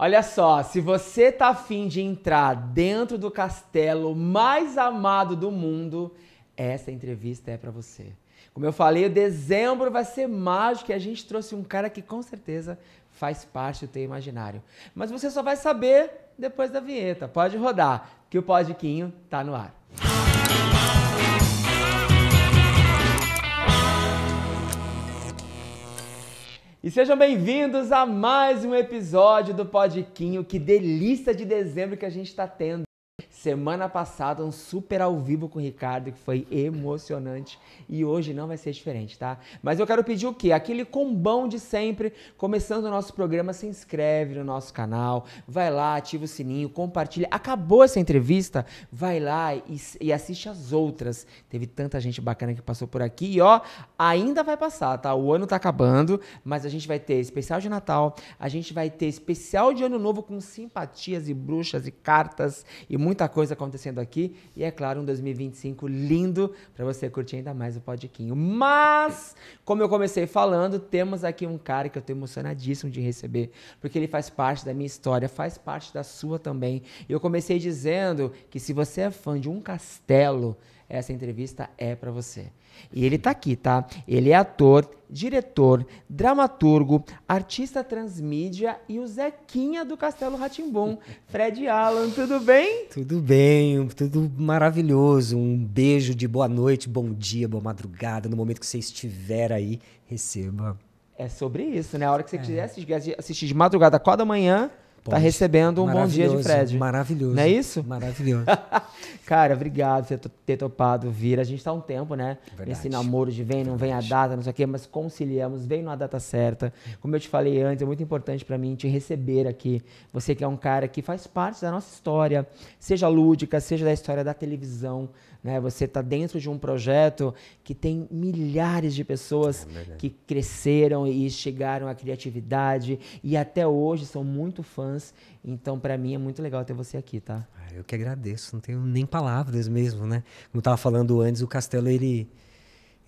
Olha só, se você tá afim de entrar dentro do castelo mais amado do mundo, essa entrevista é pra você. Como eu falei, dezembro vai ser mágico e a gente trouxe um cara que com certeza faz parte do teu imaginário. Mas você só vai saber depois da vinheta. Pode rodar, que o Podiquinho tá no ar. E sejam bem-vindos a mais um episódio do Podiquinho. Que delícia de dezembro que a gente tá tendo. Semana passada, um super ao vivo com o Ricardo, que foi emocionante. E hoje não vai ser diferente, tá? Mas eu quero pedir o quê? Aquele combão de sempre. Começando o nosso programa, se inscreve no nosso canal. Vai lá, ativa o sininho, compartilha. Acabou essa entrevista? Vai lá e assiste as outras. Teve tanta gente bacana que passou por aqui. E ó, ainda vai passar, tá? O ano tá acabando, mas a gente vai ter especial de Natal. A gente vai ter especial de Ano Novo com simpatias e bruxas e cartas e muita coisa acontecendo aqui e, é claro, um 2025 lindo para você curtir ainda mais o Podiquinho. Mas, como eu comecei falando, temos aqui um cara que eu tô emocionadíssimo de receber, porque ele faz parte da minha história, faz parte da sua também. Eu comecei dizendo que se você é fã de um castelo, essa entrevista é para você. E ele tá aqui, tá? Ele é ator, diretor, dramaturgo, artista transmídia e o Zequinha do Castelo Rá-Tim-Bum. Fred Alan, tudo bem? Tudo bem, tudo maravilhoso. Um beijo de boa noite, bom dia, boa madrugada. No momento que você estiver aí, receba. É sobre isso, né? A hora que você quiser assistir de madrugada, 4 da manhã, tá recebendo um bom dia de Fred. Maravilhoso. Não é isso? Maravilhoso. Cara, obrigado por ter topado vir. A gente tá há um tempo, né? Verdade. Nesse namoro de vem, não vem a data, não sei o quê, mas conciliamos, vem na data certa. Como eu te falei antes, é muito importante pra mim te receber aqui. Você que é um cara que faz parte da nossa história, seja lúdica, seja da história da televisão, né? Você tá dentro de um projeto que tem milhares de pessoas que cresceram e chegaram à criatividade e até hoje são muito fãs. Então, pra mim, é muito legal ter você aqui, tá? Eu que agradeço, não tenho nem palavras mesmo, né? Como eu tava falando antes, o castelo, ele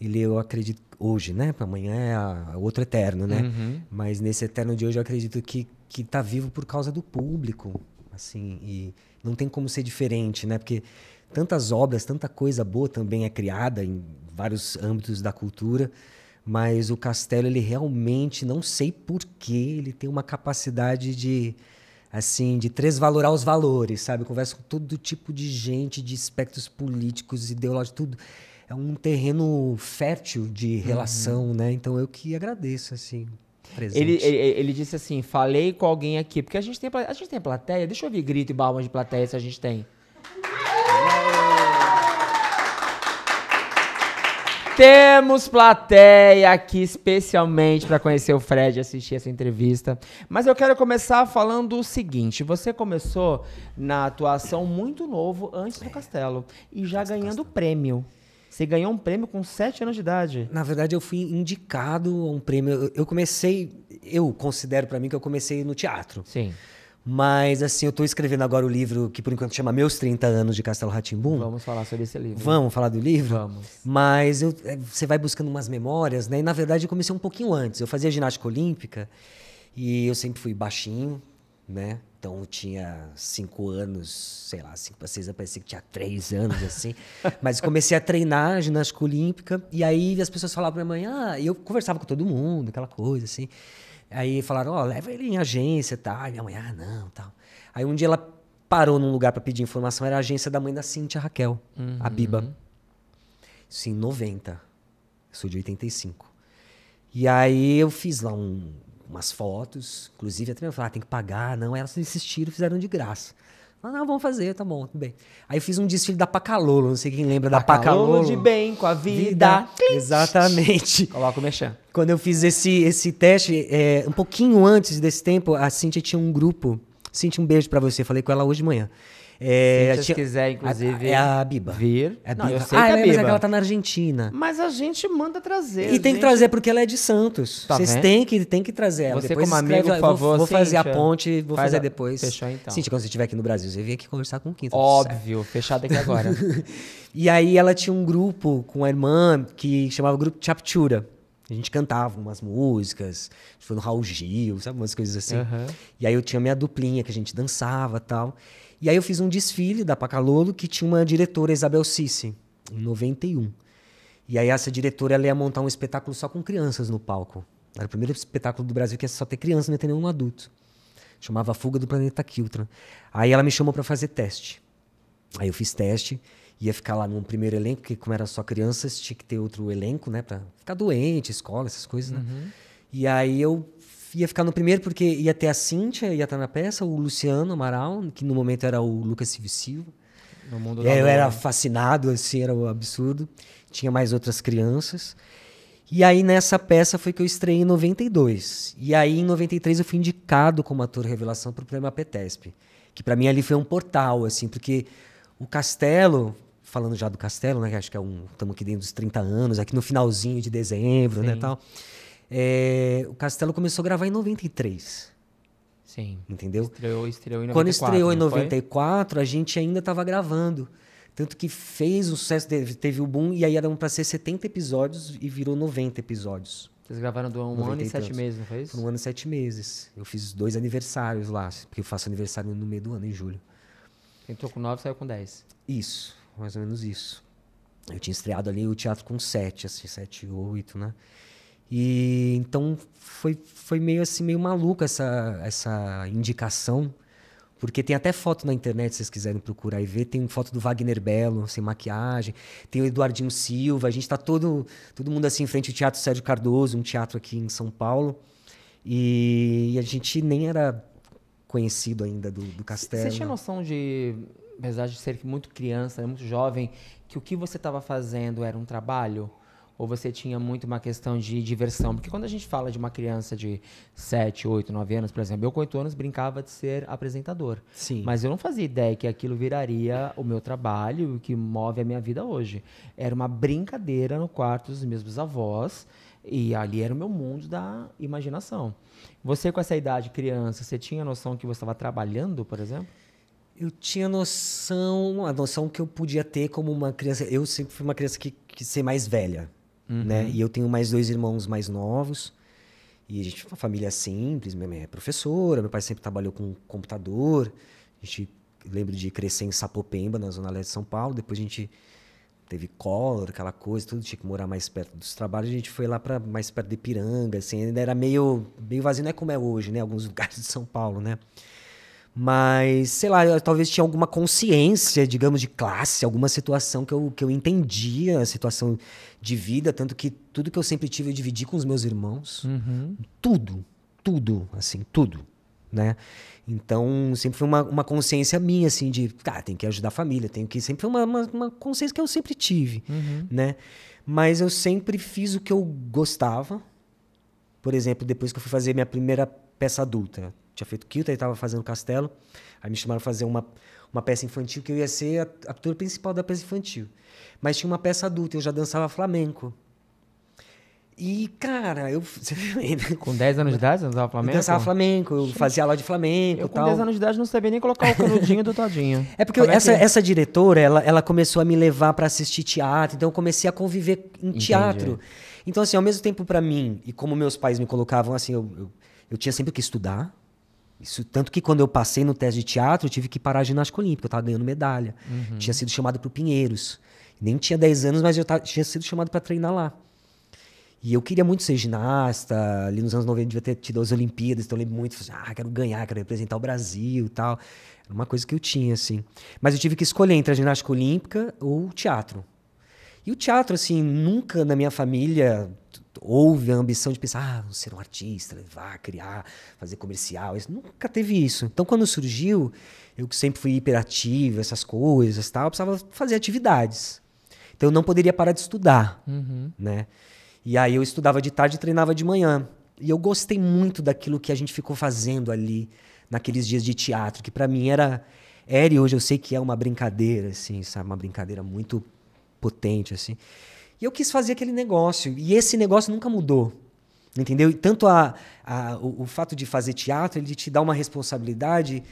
eu acredito, hoje, né? Amanhã é outro eterno, né? Uhum. Mas nesse eterno de hoje eu acredito que tá vivo por causa do público, assim, e não tem como ser diferente, né? Porque tantas obras, tanta coisa boa também é criada em vários âmbitos da cultura, mas o castelo, ele realmente, não sei porquê, ele tem uma capacidade de transvalorar os valores, sabe? Eu converso com todo tipo de gente, de espectros políticos, ideológicos, tudo. É um terreno fértil de relação, né? Então, eu que agradeço, assim, presente. Ele disse assim, falei com alguém aqui, porque a gente tem plateia, deixa eu ouvir grito e balmas de plateia se a gente tem. Temos plateia aqui especialmente para conhecer o Fred e assistir essa entrevista. Mas eu quero começar falando o seguinte. Você começou na atuação muito novo, antes do Castelo. E já ganhando prêmio. Você ganhou um prêmio com 7 anos de idade. Na verdade, eu fui indicado a um prêmio. Eu considero para mim que eu comecei no teatro. Sim. Mas, assim, eu tô escrevendo agora o livro que, por enquanto, chama Meus 30 Anos de Castelo Rá-Tim-Bum. Vamos falar sobre esse livro. Vamos falar do livro? Vamos. Mas você vai buscando umas memórias, né? E, na verdade, eu comecei um pouquinho antes. Eu fazia ginástica olímpica e eu sempre fui baixinho, né? Então, eu tinha 5 anos, sei lá, 5 para 6, parecia que tinha 3 anos, assim. Mas comecei a treinar ginástica olímpica e aí as pessoas falavam pra minha mãe, e eu conversava com todo mundo, aquela coisa, assim. Aí falaram, leva ele em agência, tá? E minha mãe, não, tal. Aí um dia ela parou num lugar para pedir informação, era a agência da mãe da Cíntia Raquel, a Biba. Isso em 90. Eu sou de 85. E aí eu fiz lá umas fotos, inclusive até eu falei, tem que pagar. Não, elas insistiram, fizeram de graça. Não, vamos fazer, tá bom, tudo bem. Aí eu fiz um desfile da Pacalolo, não sei quem lembra da Pacalolo. De bem com a vida. Exatamente. Coloca o mexer. Quando eu fiz esse teste, um pouquinho antes desse tempo, a Cíntia tinha um grupo. Cíntia, um beijo pra você, falei com ela hoje de manhã. Se quiser, inclusive, é a Biba. Vir. É a Não, Biba. eu sei que é a Biba. Mas é que ela tá na Argentina. Mas a gente manda trazer. E tem que trazer, porque ela é de Santos. Tá Vocês têm que trazer ela. Você depois como amigo, por favor, vou fazer Cíntia, a ponte, vou fazer depois. Fechou, então. Cíntia, quando você estiver aqui no Brasil, você vem aqui conversar com o Quinta. Óbvio, fechado aqui agora. E aí ela tinha um grupo com a irmã que chamava Grupo Chaptura. A gente cantava umas músicas, foi no Raul Gil, sabe, umas coisas assim. Uhum. E aí eu tinha minha duplinha, que a gente dançava e tal. E aí eu fiz um desfile da Pacalolo, que tinha uma diretora, Isabel Cici, em 91. E aí essa diretora, ela ia montar um espetáculo só com crianças no palco. Era o primeiro espetáculo do Brasil que ia só ter criança, não ia ter nenhum adulto. Chamava A Fuga do Planeta Kiltran. Aí ela me chamou para fazer teste. Aí eu fiz teste, ia ficar lá no primeiro elenco, porque como era só crianças, tinha que ter outro elenco, né? Pra ficar doente, escola, essas coisas, né? E aí eu ia ficar no primeiro, porque ia ter a Cíntia, ia estar na peça, o Luciano Amaral, que no momento era o Lucas Silva. No mundo Eu era fascinado, assim, era um absurdo. Tinha mais outras crianças. E aí nessa peça foi que eu estreiei em 92. E aí em 93 eu fui indicado como ator revelação para o Prêmio APTESP. Que para mim ali foi um portal, assim, porque o Castelo, falando já do Castelo, né, que acho que estamos aqui dentro dos 30 anos, aqui no finalzinho de dezembro, né, tal. O Castelo começou a gravar em 93. Sim. Entendeu? Estreou em 94. Quando estreou em 94, a gente ainda estava gravando. Tanto que fez o sucesso, teve o boom, e aí eram para ser 70 episódios e virou 90 episódios. Vocês gravaram do um ano e 7 meses, não foi isso? Por um ano e 7 meses. Eu fiz 2 aniversários lá, porque eu faço aniversário no meio do ano, em julho. Entrou com 9, saiu com 10. Isso, mais ou menos isso. Eu tinha estreado ali o teatro com 7, assim, 7, 8, né? E então foi meio assim, meio maluco essa indicação, porque tem até foto na internet, se vocês quiserem procurar e ver, tem foto do Wagner Bello, sem maquiagem, tem o Eduardinho Silva, a gente tá todo mundo assim em frente ao Teatro Sérgio Cardoso, um teatro aqui em São Paulo, e a gente nem era conhecido ainda do Castelo. Você tinha noção de, apesar de ser muito criança, muito jovem, que o que você estava fazendo era um trabalho? Ou você tinha muito uma questão de diversão? Porque quando a gente fala de uma criança de 7, 8, 9 anos, por exemplo, eu com 8 anos brincava de ser apresentador. Sim. Mas eu não fazia ideia que aquilo viraria o meu trabalho, o que move a minha vida hoje. Era uma brincadeira no quarto dos meus bisavós, e ali era o meu mundo da imaginação. Você com essa idade, criança, você tinha noção que você estava trabalhando, por exemplo? Eu tinha a noção que eu podia ter como uma criança. Eu sempre fui uma criança que quis ser mais velha, né? E eu tenho mais 2 irmãos mais novos. E a gente é uma família simples. Minha mãe é professora, meu pai sempre trabalhou com computador. A gente lembro de crescer em Sapopemba, na Zona Leste de São Paulo. Depois a gente teve Collor, aquela coisa, tudo. Tinha que morar mais perto dos trabalhos. A gente foi lá para mais perto de Ipiranga, assim. Ainda era meio vazio, não é como é hoje, né? Alguns lugares de São Paulo, né? Mas, sei lá, eu talvez tinha alguma consciência, digamos, de classe, alguma situação que eu entendia, a situação de vida, tanto que tudo que eu sempre tive eu dividi com os meus irmãos. Tudo, assim, tudo, né? Então, sempre foi uma consciência minha, assim, de, tem que ajudar a família, sempre foi uma consciência que eu sempre tive, né? Mas eu sempre fiz o que eu gostava. Por exemplo, depois que eu fui fazer minha primeira peça adulta, tinha feito Kilter e estava fazendo Castelo. Aí me chamaram para fazer uma peça infantil, que eu ia ser a ator principal da peça infantil. Mas tinha uma peça adulta, eu já dançava flamenco. E, cara, Com 10 anos de idade, você dançava flamenco? Eu dançava flamenco, eu fazia aula de flamenco e tal. tal. Com 10 anos de idade não sabia nem colocar o canudinho do todinho. É porque essa diretora, ela começou a me levar para assistir teatro, então eu comecei a conviver em teatro. Então, assim, ao mesmo tempo para mim, e como meus pais me colocavam, assim, eu tinha sempre que estudar. Isso, tanto que quando eu passei no teste de teatro, eu tive que parar a ginástica olímpica, eu estava ganhando medalha. Tinha sido chamado para o Pinheiros. Nem tinha 10 anos, mas eu tinha sido chamado para treinar lá. E eu queria muito ser ginasta, ali nos anos 90 devia ter tido as Olimpíadas, então eu lembro muito, quero ganhar, quero representar o Brasil e tal. Era uma coisa que eu tinha, assim. Mas eu tive que escolher entre a ginástica olímpica ou o teatro. E o teatro, assim, nunca na minha família houve a ambição de pensar, ser um artista, levar, criar, fazer comercial. Nunca teve isso. Então, quando surgiu, eu que sempre fui hiperativo, essas coisas, tal, eu precisava fazer atividades. Então, eu não poderia parar de estudar, né? E aí eu estudava de tarde e treinava de manhã. E eu gostei muito daquilo que a gente ficou fazendo ali, naqueles dias de teatro, que para mim era e hoje eu sei que é uma brincadeira, assim, sabe? Uma brincadeira muito potente, assim. E eu quis fazer aquele negócio. E esse negócio nunca mudou, entendeu? E tanto o fato de fazer teatro, ele te dá uma responsabilidade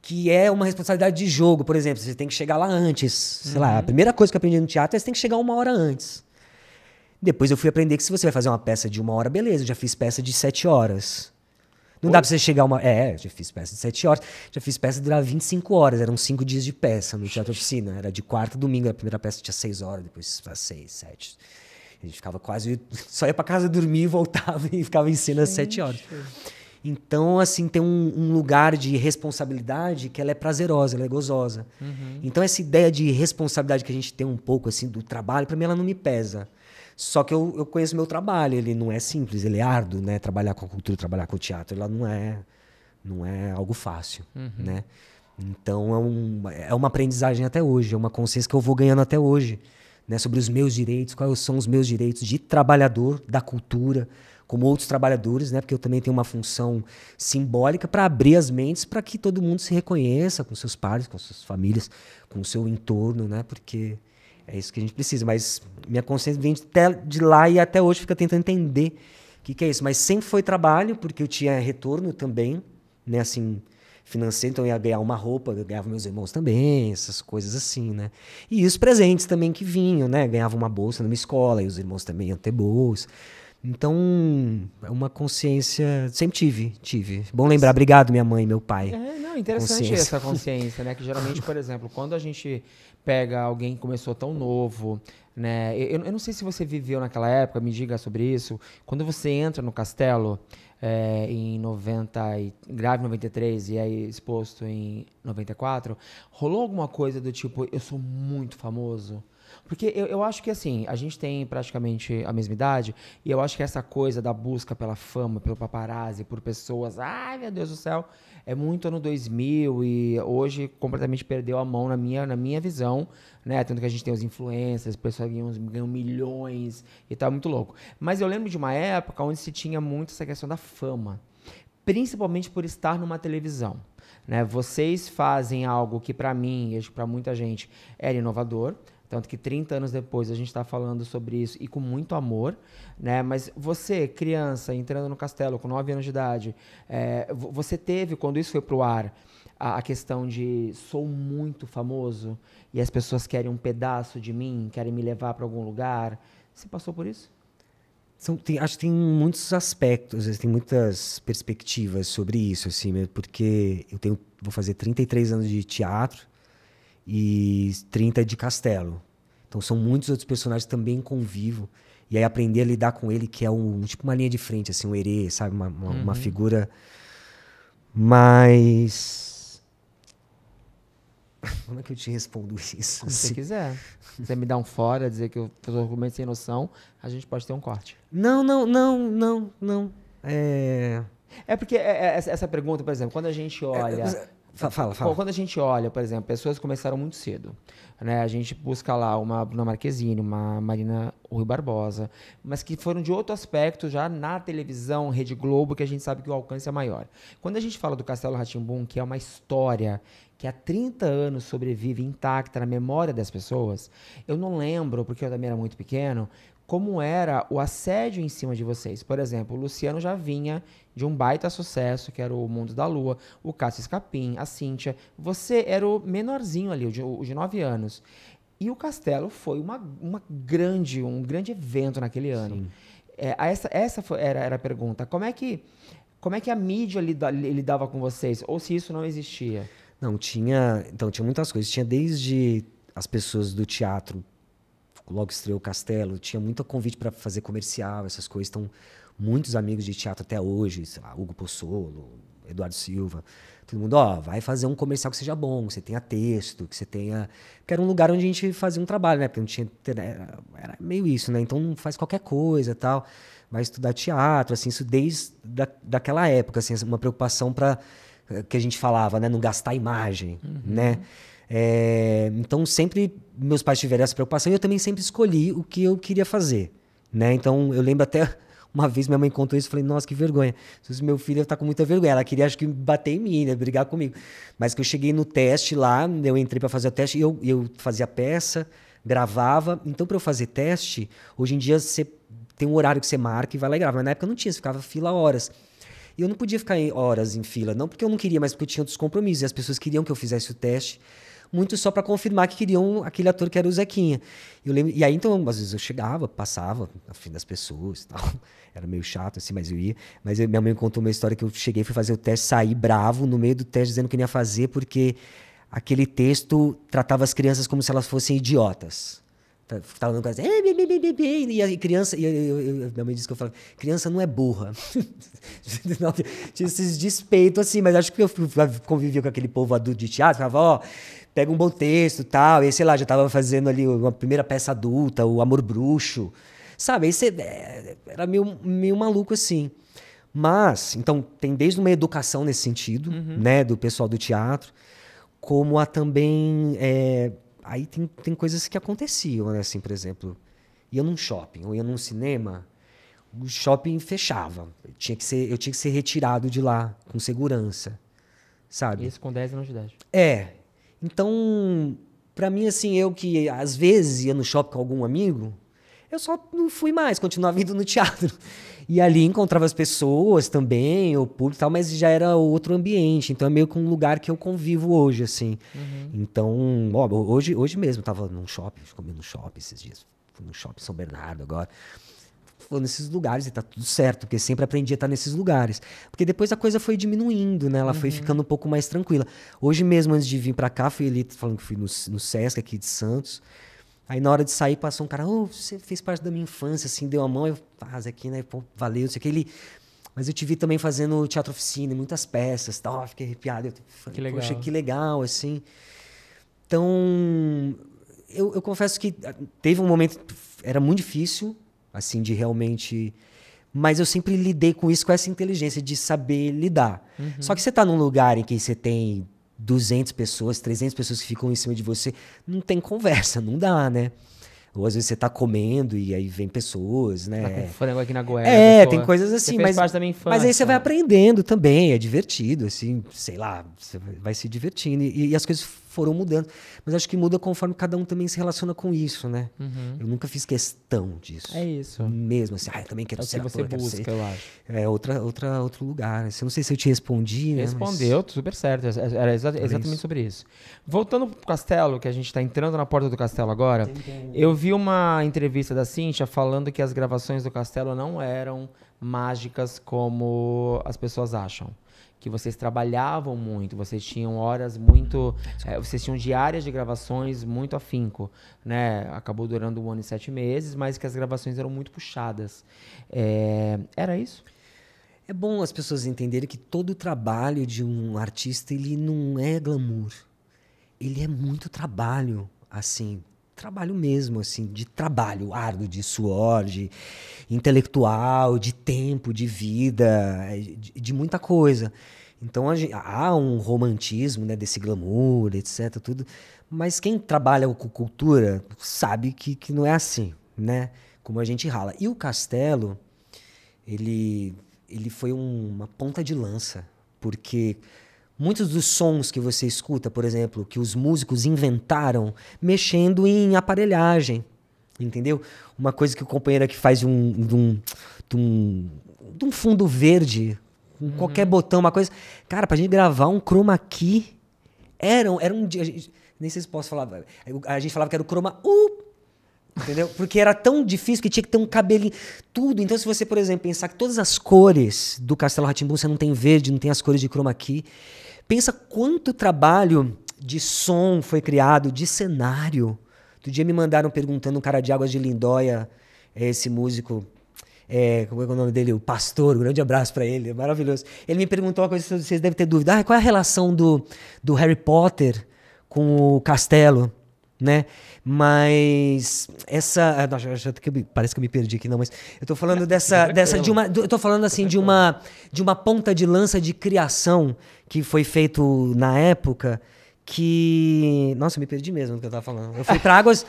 que é uma responsabilidade de jogo. Por exemplo, você tem que chegar lá antes. Sei lá, a primeira coisa que eu aprendi no teatro é que você tem que chegar 1 hora antes. Depois eu fui aprender que se você vai fazer uma peça de 1 hora, beleza, eu já fiz peça de 7 horas. Não dá pra você chegar uma... já fiz peça de 7 horas. Já fiz peça de durar 25 horas. Eram 5 dias de peça no Teatro Oficina. Era de quarta a domingo. A primeira peça tinha 6 horas, depois 6, 7. A gente ficava quase... Só ia pra casa dormir, voltava e ficava em cena às 7 horas. Então, assim, tem um lugar de responsabilidade que ela é prazerosa, ela é gozosa. Então, essa ideia de responsabilidade que a gente tem um pouco, assim, do trabalho, pra mim, ela não me pesa. Só que eu conheço meu trabalho, ele não é simples, ele é árduo, né? Trabalhar com a cultura, trabalhar com o teatro, ela não é algo fácil, né? Então é uma aprendizagem até hoje, é uma consciência que eu vou ganhando até hoje, né? Sobre os meus direitos, quais são os meus direitos de trabalhador da cultura, como outros trabalhadores, né? Porque eu também tenho uma função simbólica para abrir as mentes para que todo mundo se reconheça com seus pares, com suas famílias, com o seu entorno, né? Porque é isso que a gente precisa, mas minha consciência vem de lá e até hoje fica tentando entender o que é isso. Mas sempre foi trabalho, porque eu tinha retorno também, né, assim, financeiro, então eu ia ganhar uma roupa, eu ganhava meus irmãos também, essas coisas assim, né. E os presentes também que vinham, né, ganhava uma bolsa numa escola, e os irmãos também iam ter bolsa. Então, é uma consciência, sempre tive. Bom lembrar, obrigado minha mãe e meu pai. Não, interessante essa consciência, né, que geralmente, por exemplo, quando a gente pega alguém que começou tão novo, né? Eu não sei se você viveu naquela época, me diga sobre isso. Quando você entra no Castelo, em 93 e aí exposto em 94, rolou alguma coisa do tipo, eu sou muito famoso? Porque eu acho que, assim, a gente tem praticamente a mesma idade e eu acho que essa coisa da busca pela fama, pelo paparazzi, por pessoas, ai, meu Deus do céu, é muito ano 2000 e hoje completamente perdeu a mão na minha visão, né? Tanto que a gente tem os influencers, pessoas ganham milhões e tá muito louco. Mas eu lembro de uma época onde se tinha muito essa questão da fama, principalmente por estar numa televisão, né? Vocês fazem algo que para mim, e acho que para muita gente, era inovador. Tanto que 30 anos depois a gente está falando sobre isso e com muito amor, né? Mas você, criança, entrando no Castelo com 9 anos de idade, você teve, quando isso foi pro ar, a questão de sou muito famoso e as pessoas querem um pedaço de mim, querem me levar para algum lugar. Você passou por isso? Acho que tem muitos aspectos, tem muitas perspectivas sobre isso, assim, porque vou fazer 33 anos de teatro, e 30 de Castelo. Então são muitos outros personagens que também convivo. E aí aprender a lidar com ele, que é tipo uma linha de frente, assim, um herê, sabe? Uma figura mais... Como é que eu te respondo isso? Como você quiser. Se você me dá um fora, dizer que eu fiz um argumento sem noção, a gente pode ter um corte. Não. É porque essa pergunta, por exemplo, quando a gente olha... Fala. Quando a gente olha, por exemplo, pessoas que começaram muito cedo, né? A gente busca lá uma Bruna Marquezine, uma Marina Rui Barbosa, mas que foram de outro aspecto já na televisão, Rede Globo, que a gente sabe que o alcance é maior. Quando a gente fala do Castelo Rá-Tim-Bum, que é uma história que há 30 anos sobrevive intacta na memória das pessoas, eu não lembro, porque eu também era muito pequeno, como era o assédio em cima de vocês. Por exemplo, o Luciano já vinha de um baita sucesso, que era o Mundo da Lua, o Cássio Escapim, a Cíntia. Você era o menorzinho ali, o de 9 anos. E o Castelo foi um grande evento naquele ano. Essa era a pergunta. Como é que a mídia lidava com vocês? Ou se isso não existia? Não, tinha muitas coisas. Tinha desde as pessoas do teatro, logo estreou o Castelo, tinha muito convite para fazer comercial, essas coisas. Então, muitos amigos de teatro até hoje, sei lá, Hugo Pozzolo, Eduardo Silva, todo mundo, vai fazer um comercial que seja bom, que você tenha texto, que você tenha... Porque era um lugar onde a gente fazia um trabalho, né? Porque não tinha... Era meio isso, né? Então, não faz qualquer coisa, tal. Vai estudar teatro, assim, isso desde daquela época, assim, uma preocupação para que a gente falava, né? Não gastar imagem, né? Então, sempre meus pais tiveram essa preocupação e eu também sempre escolhi o que eu queria fazer, né? Então, eu lembro até uma vez minha mãe contou isso e falei, nossa, que vergonha. Meu filho tá com muita vergonha. Ela queria, acho que, bater em mim, né? Brigar comigo. Mas que eu cheguei no teste lá, eu entrei para fazer o teste e eu fazia peça, gravava. Então, para eu fazer teste, hoje em dia você tem um horário que você marca e vai lá e grava. Mas na época não tinha, você ficava fila horas. E eu não podia ficar horas em fila, não porque eu não queria, mas porque eu tinha outros compromissos. E as pessoas queriam que eu fizesse o teste. muito só para confirmar que queriam aquele ator que era o Zequinha. Eu lembro, e aí, então, às vezes eu chegava, passava na frente das pessoas e tal. Era meio chato, assim, mas eu ia. Mas minha mãe contou uma história que eu cheguei, fui fazer o teste, saí bravo no meio do teste, dizendo que não ia fazer, porque aquele texto tratava as crianças como se elas fossem idiotas. Tava dando coisa assim, e a criança, minha mãe disse que eu falava, criança não é burra. Tinha esses despeitos assim, mas acho que eu convivia com aquele povo adulto de teatro, falava, ó, pega um bom texto e tal, e aí, sei lá, já tava fazendo ali uma primeira peça adulta, o Amor Bruxo, sabe? Aí você era meio maluco assim. Mas, então, tem desde uma educação nesse sentido, né, do pessoal do teatro, como a também... Aí tem coisas que aconteciam, né? Assim, por exemplo, ia num shopping ou ia num cinema, o shopping fechava. Eu tinha que ser retirado de lá com segurança, sabe? Isso com 10 anos de idade. Então, pra mim, assim, eu que às vezes ia no shopping com algum amigo, eu só não fui mais, continuava indo no teatro. E ali encontrava as pessoas também, o público e tal, mas já era outro ambiente. Então é meio que um lugar que eu convivo hoje, assim. Então, ó, hoje mesmo eu tava num shopping, comi no shopping esses dias. Fui no shopping São Bernardo agora. Fui nesses lugares e tá tudo certo, porque sempre aprendi a estar nesses lugares. Porque depois a coisa foi diminuindo, né? Ela foi ficando um pouco mais tranquila. Hoje mesmo, antes de vir pra cá, fui ali, falando que fui no Sesc aqui de Santos. Aí na hora de sair passou um cara, você fez parte da minha infância, assim, deu a mão, eu, aqui, né, pô, valeu, não sei o que, mas eu te vi também fazendo teatro oficina, muitas peças, tal, fiquei arrepiado, eu falei, que legal. Poxa, que legal, assim. Então, eu confesso que teve um momento, era muito difícil, assim, de realmente... Mas eu sempre lidei com isso, com essa inteligência de saber lidar. Só que você tá num lugar em que você tem 200 pessoas, 300 pessoas que ficam em cima de você, não tem conversa, não dá, né? Ou às vezes você tá comendo e aí vem pessoas, né? Frango aqui na goela. Tem coisas assim, mas parte da minha infância. Mas aí você vai aprendendo também, é divertido, assim, sei lá, você vai se divertindo e as coisas foram mudando. Mas acho que muda conforme cada um também se relaciona com isso, né? Eu nunca fiz questão disso. É isso. Mesmo assim, eu também quero ser ator, quero busca, ser. eu acho. É outro lugar. Eu não sei se eu te respondi, né? Respondeu, super certo. Era exatamente sobre isso. Voltando pro castelo, que a gente tá entrando na porta do castelo agora, eu vi uma entrevista da Cíntia falando que as gravações do castelo não eram mágicas como as pessoas acham. Que vocês trabalhavam muito, vocês tinham horas muito... vocês tinham diárias de gravações muito afinco, né? Acabou durando 1 ano e 7 meses, mas que as gravações eram muito puxadas. Era isso? É bom as pessoas entenderem que todo o trabalho de um artista, ele não é glamour. Ele é muito trabalho, assim... Trabalho mesmo, assim, de trabalho árduo, de suor, de intelectual, de tempo, de vida, de muita coisa. Então há um romantismo, né, desse glamour, etc, tudo. Mas quem trabalha com cultura sabe que não é assim, né? Como a gente rala. E o Castelo, ele foi uma ponta de lança, porque muitos dos sons que você escuta, por exemplo, que os músicos inventaram mexendo em aparelhagem, entendeu? Uma coisa que o companheiro aqui faz de um fundo verde, com qualquer botão, uma coisa... Cara, pra gente gravar um chroma key, era um dia... Nem sei se posso falar... A gente falava que era o chroma... Entendeu? Porque era tão difícil que tinha que ter um cabelinho, tudo. Então, se você, por exemplo, pensar que todas as cores do Castelo Rá-Tim-Bum, você não tem verde, não tem as cores de chroma key, pensa quanto trabalho de som foi criado, de cenário. Outro dia me mandaram perguntando, um cara de Águas de Lindóia, esse músico, como é o nome dele? O Pastor, um grande abraço pra ele, é maravilhoso. Ele me perguntou uma coisa que vocês devem ter dúvida. Qual é a relação do Harry Potter com o Castelo? Né? Mas parece que eu me perdi aqui, não, mas eu tô falando eu tô falando assim de uma ponta de lança de criação que foi feito na época que, nossa, eu me perdi mesmo do que eu tava falando. Eu fui pra Águas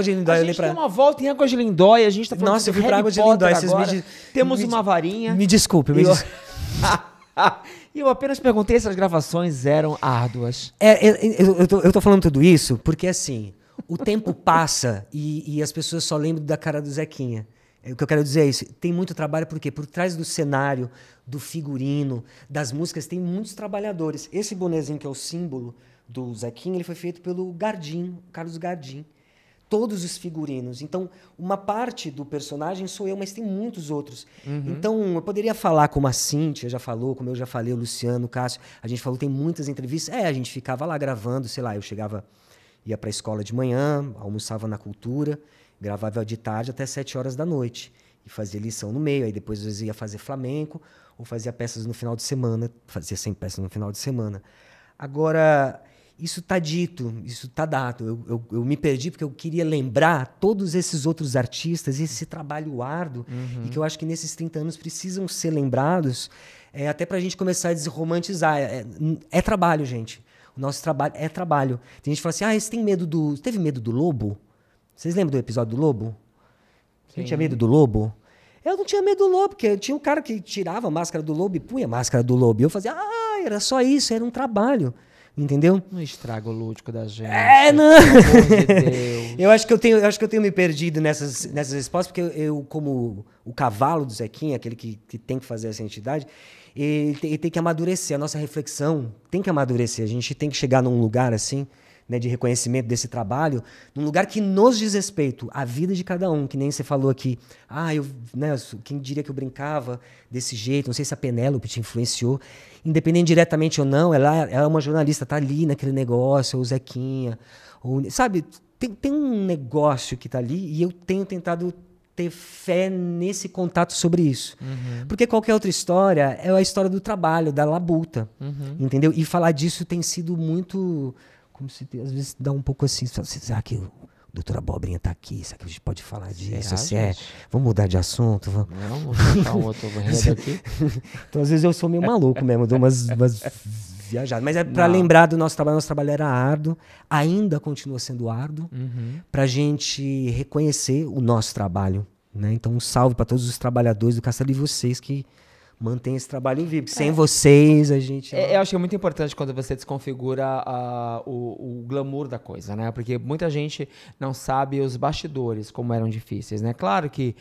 de Lindóia. A gente deu uma volta em Águas de Lindóia, a gente tá falando Nossa, eu fui pra Águas de Lindóia, temos uma varinha. Me desculpe, E eu apenas perguntei se as gravações eram árduas. Eu tô falando tudo isso porque, assim, o tempo passa e as pessoas só lembram da cara do Zequinha. O que eu quero dizer é isso. Tem muito trabalho, por quê? Por trás do cenário, do figurino, das músicas, tem muitos trabalhadores. Esse bonezinho que é o símbolo do Zequinha, ele foi feito pelo Gardim, Carlos Gardim. Todos os figurinos. Então, uma parte do personagem sou eu, mas tem muitos outros. Então, eu poderia falar como a Cíntia já falou, como eu já falei, o Luciano, o Cássio. A gente falou, tem muitas entrevistas. A gente ficava lá gravando, sei lá, eu chegava, ia para a escola de manhã, almoçava na Cultura, gravava de tarde até 7 horas da noite. E fazia lição no meio, aí depois às vezes ia fazer flamenco, ou fazia peças no final de semana, fazia 100 peças no final de semana. Agora... Isso está dito, isso está dado. Eu me perdi porque eu queria lembrar todos esses outros artistas, esse trabalho árduo, e que eu acho que nesses 30 anos precisam ser lembrados, até para a gente começar a desromantizar. É trabalho, gente. O nosso trabalho é trabalho. Tem gente que fala assim, você tem medo do... Você teve medo do lobo? Vocês lembram do episódio do lobo? Você tinha medo do lobo? Eu não tinha medo do lobo, porque tinha um cara que tirava a máscara do lobo e punha a máscara do lobo. E eu fazia, era só isso, era um trabalho. Entendeu? Não estraga o lúdico da gente. Não! Pelo amor de Deus. Eu acho que eu tenho me perdido nessas respostas, porque eu, como o cavalo do Zequinha, aquele que tem que fazer essa entidade, ele tem que amadurecer. A nossa reflexão tem que amadurecer. A gente tem que chegar num lugar assim, né, de reconhecimento desse trabalho, num lugar que nos diz respeito à vida de cada um, que nem você falou aqui. Quem diria que eu brincava desse jeito? Não sei se a Penélope te influenciou. Independente diretamente ou não, ela é uma jornalista, tá ali naquele negócio, ou o Zequinha. Sabe, tem um negócio que tá ali e eu tenho tentado ter fé nesse contato sobre isso. Porque qualquer outra história é a história do trabalho, da labuta. Entendeu? E falar disso tem sido muito... Como se às vezes dá um pouco assim, será que o doutor Abobrinha tá aqui? Será que a gente pode falar disso? Vamos mudar de assunto? Vamos botar um outro enredo aqui. Então, às vezes, eu sou meio maluco mesmo, dou umas viajadas. Mas é para lembrar do nosso trabalho. Nosso trabalho era árduo, ainda continua sendo árduo, pra gente reconhecer o nosso trabalho. Né? Então, um salve para todos os trabalhadores do Castelo e vocês que mantém esse trabalho vivo. Sem vocês, a gente... Eu acho que é muito importante quando você desconfigura o glamour da coisa, né? Porque muita gente não sabe os bastidores, como eram difíceis, né? Claro que,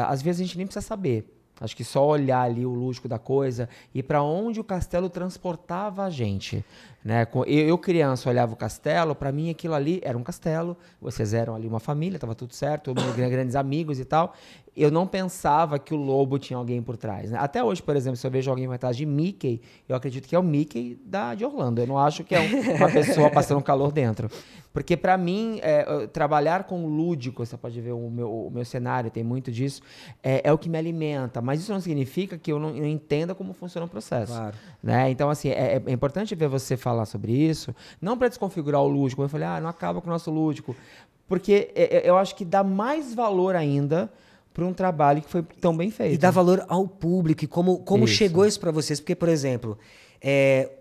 às vezes, a gente nem precisa saber. Acho que só olhar ali o lúdico da coisa e para onde o castelo transportava a gente. Né? Eu criança, olhava o castelo, para mim aquilo ali era um castelo, vocês eram ali uma família, estava tudo certo, grandes amigos e tal. Eu não pensava que o lobo tinha alguém por trás. Né? Até hoje, por exemplo, se eu vejo alguém por trás de Mickey, eu acredito que é o Mickey de Orlando. Eu não acho que é uma pessoa passando calor dentro. Porque, para mim, trabalhar com lúdico, você pode ver o meu cenário, tem muito disso, é o que me alimenta. Mas isso não significa que eu não entenda como funciona o processo. Claro. Né? Então, assim, é importante ver você falar sobre isso, não para desconfigurar o lúdico. Eu falei, não acaba com o nosso lúdico. Porque eu acho que dá mais valor ainda para um trabalho que foi tão bem feito. E dá valor ao público, e como chegou isso para vocês. Porque, por exemplo,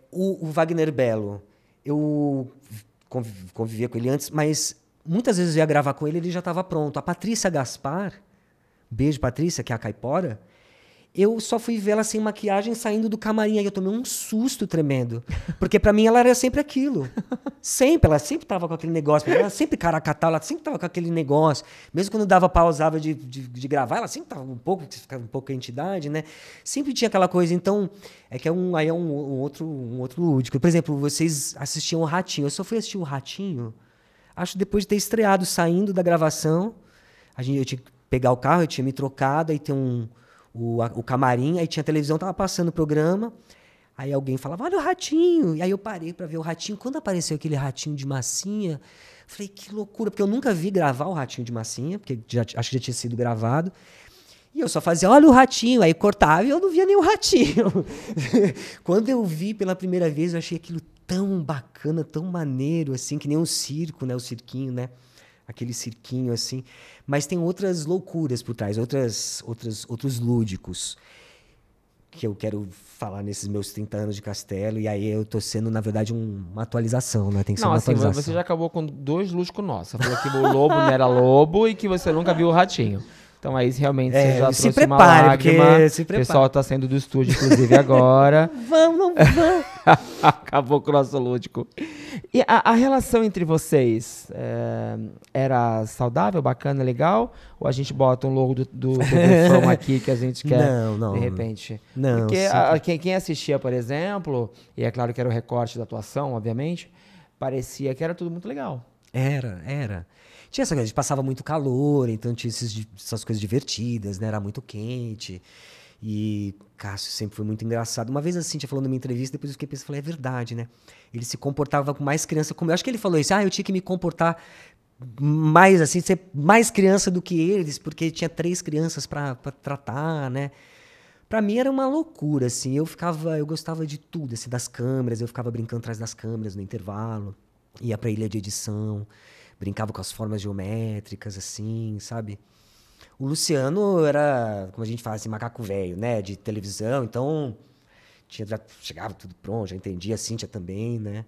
o Wagner Belo, eu convivia com ele antes, mas muitas vezes eu ia gravar com ele, ele já estava pronto. A Patrícia Gaspar, beijo Patrícia, que é a caipora, eu só fui ver ela sem maquiagem saindo do camarim. Aí eu tomei um susto tremendo. Porque pra mim ela era sempre aquilo. Ela sempre tava com aquele negócio. Ela sempre caracatal, ela sempre tava com aquele negócio. Mesmo quando dava pausava de gravar, ela sempre tava um pouco a entidade, né? Sempre tinha aquela coisa. Então, aí é um outro lúdico. Por exemplo, vocês assistiam o Ratinho. Eu só fui assistir o Ratinho, acho depois de ter estreado, saindo da gravação. Eu tinha que pegar o carro, eu tinha me trocado, aí tem o camarim, aí tinha televisão, tava passando o programa, aí alguém falava, olha o Ratinho, e aí eu parei para ver o Ratinho. Quando apareceu aquele Ratinho de massinha, falei, que loucura, porque eu nunca vi gravar o Ratinho de massinha, porque acho que já tinha sido gravado, e eu só fazia, olha o Ratinho, aí cortava e eu não via nem o Ratinho. Quando eu vi pela primeira vez, eu achei aquilo tão bacana, tão maneiro, assim, que nem um circo, né, o cirquinho, né, aquele cirquinho assim, mas tem outras loucuras por trás, outros lúdicos que eu quero falar nesses meus 30 anos de castelo, e aí eu tô sendo, na verdade, uma atualização, né? Tem que ser uma atualização. Você já acabou com 2 lúdicos nossos. Você falou que o lobo não era lobo e que você nunca viu o Ratinho. Então aí realmente você já trouxe uma lágrima. O pessoal tá saindo do estúdio, inclusive, agora. Vamos. Acabou com o nosso lúdico. E a relação entre vocês era saudável, bacana, legal? Ou a gente bota um logo do Bufão aqui que a gente quer, de repente? Não, porque quem assistia, por exemplo, e é claro que era o recorte da atuação, obviamente, parecia que era tudo muito legal. Era. Tinha essa coisa, a gente passava muito calor, então tinha essas coisas divertidas, né? Era muito quente. E Cássio sempre foi muito engraçado. Uma vez a Cíntia falou numa entrevista, depois eu fiquei pensando, falei, é verdade, né? Ele se comportava com mais criança como eu. Acho que ele falou isso, eu tinha que me comportar mais assim, ser mais criança do que eles, porque tinha 3 crianças para tratar, né? Pra mim era uma loucura, assim. Eu gostava de tudo, assim, das câmeras, eu ficava brincando atrás das câmeras no intervalo, ia pra ilha de edição, brincava com as formas geométricas, assim, sabe? O Luciano era, como a gente fala assim, macaco velho, né? De televisão, então já chegava tudo pronto, já entendia, a Cíntia também, né?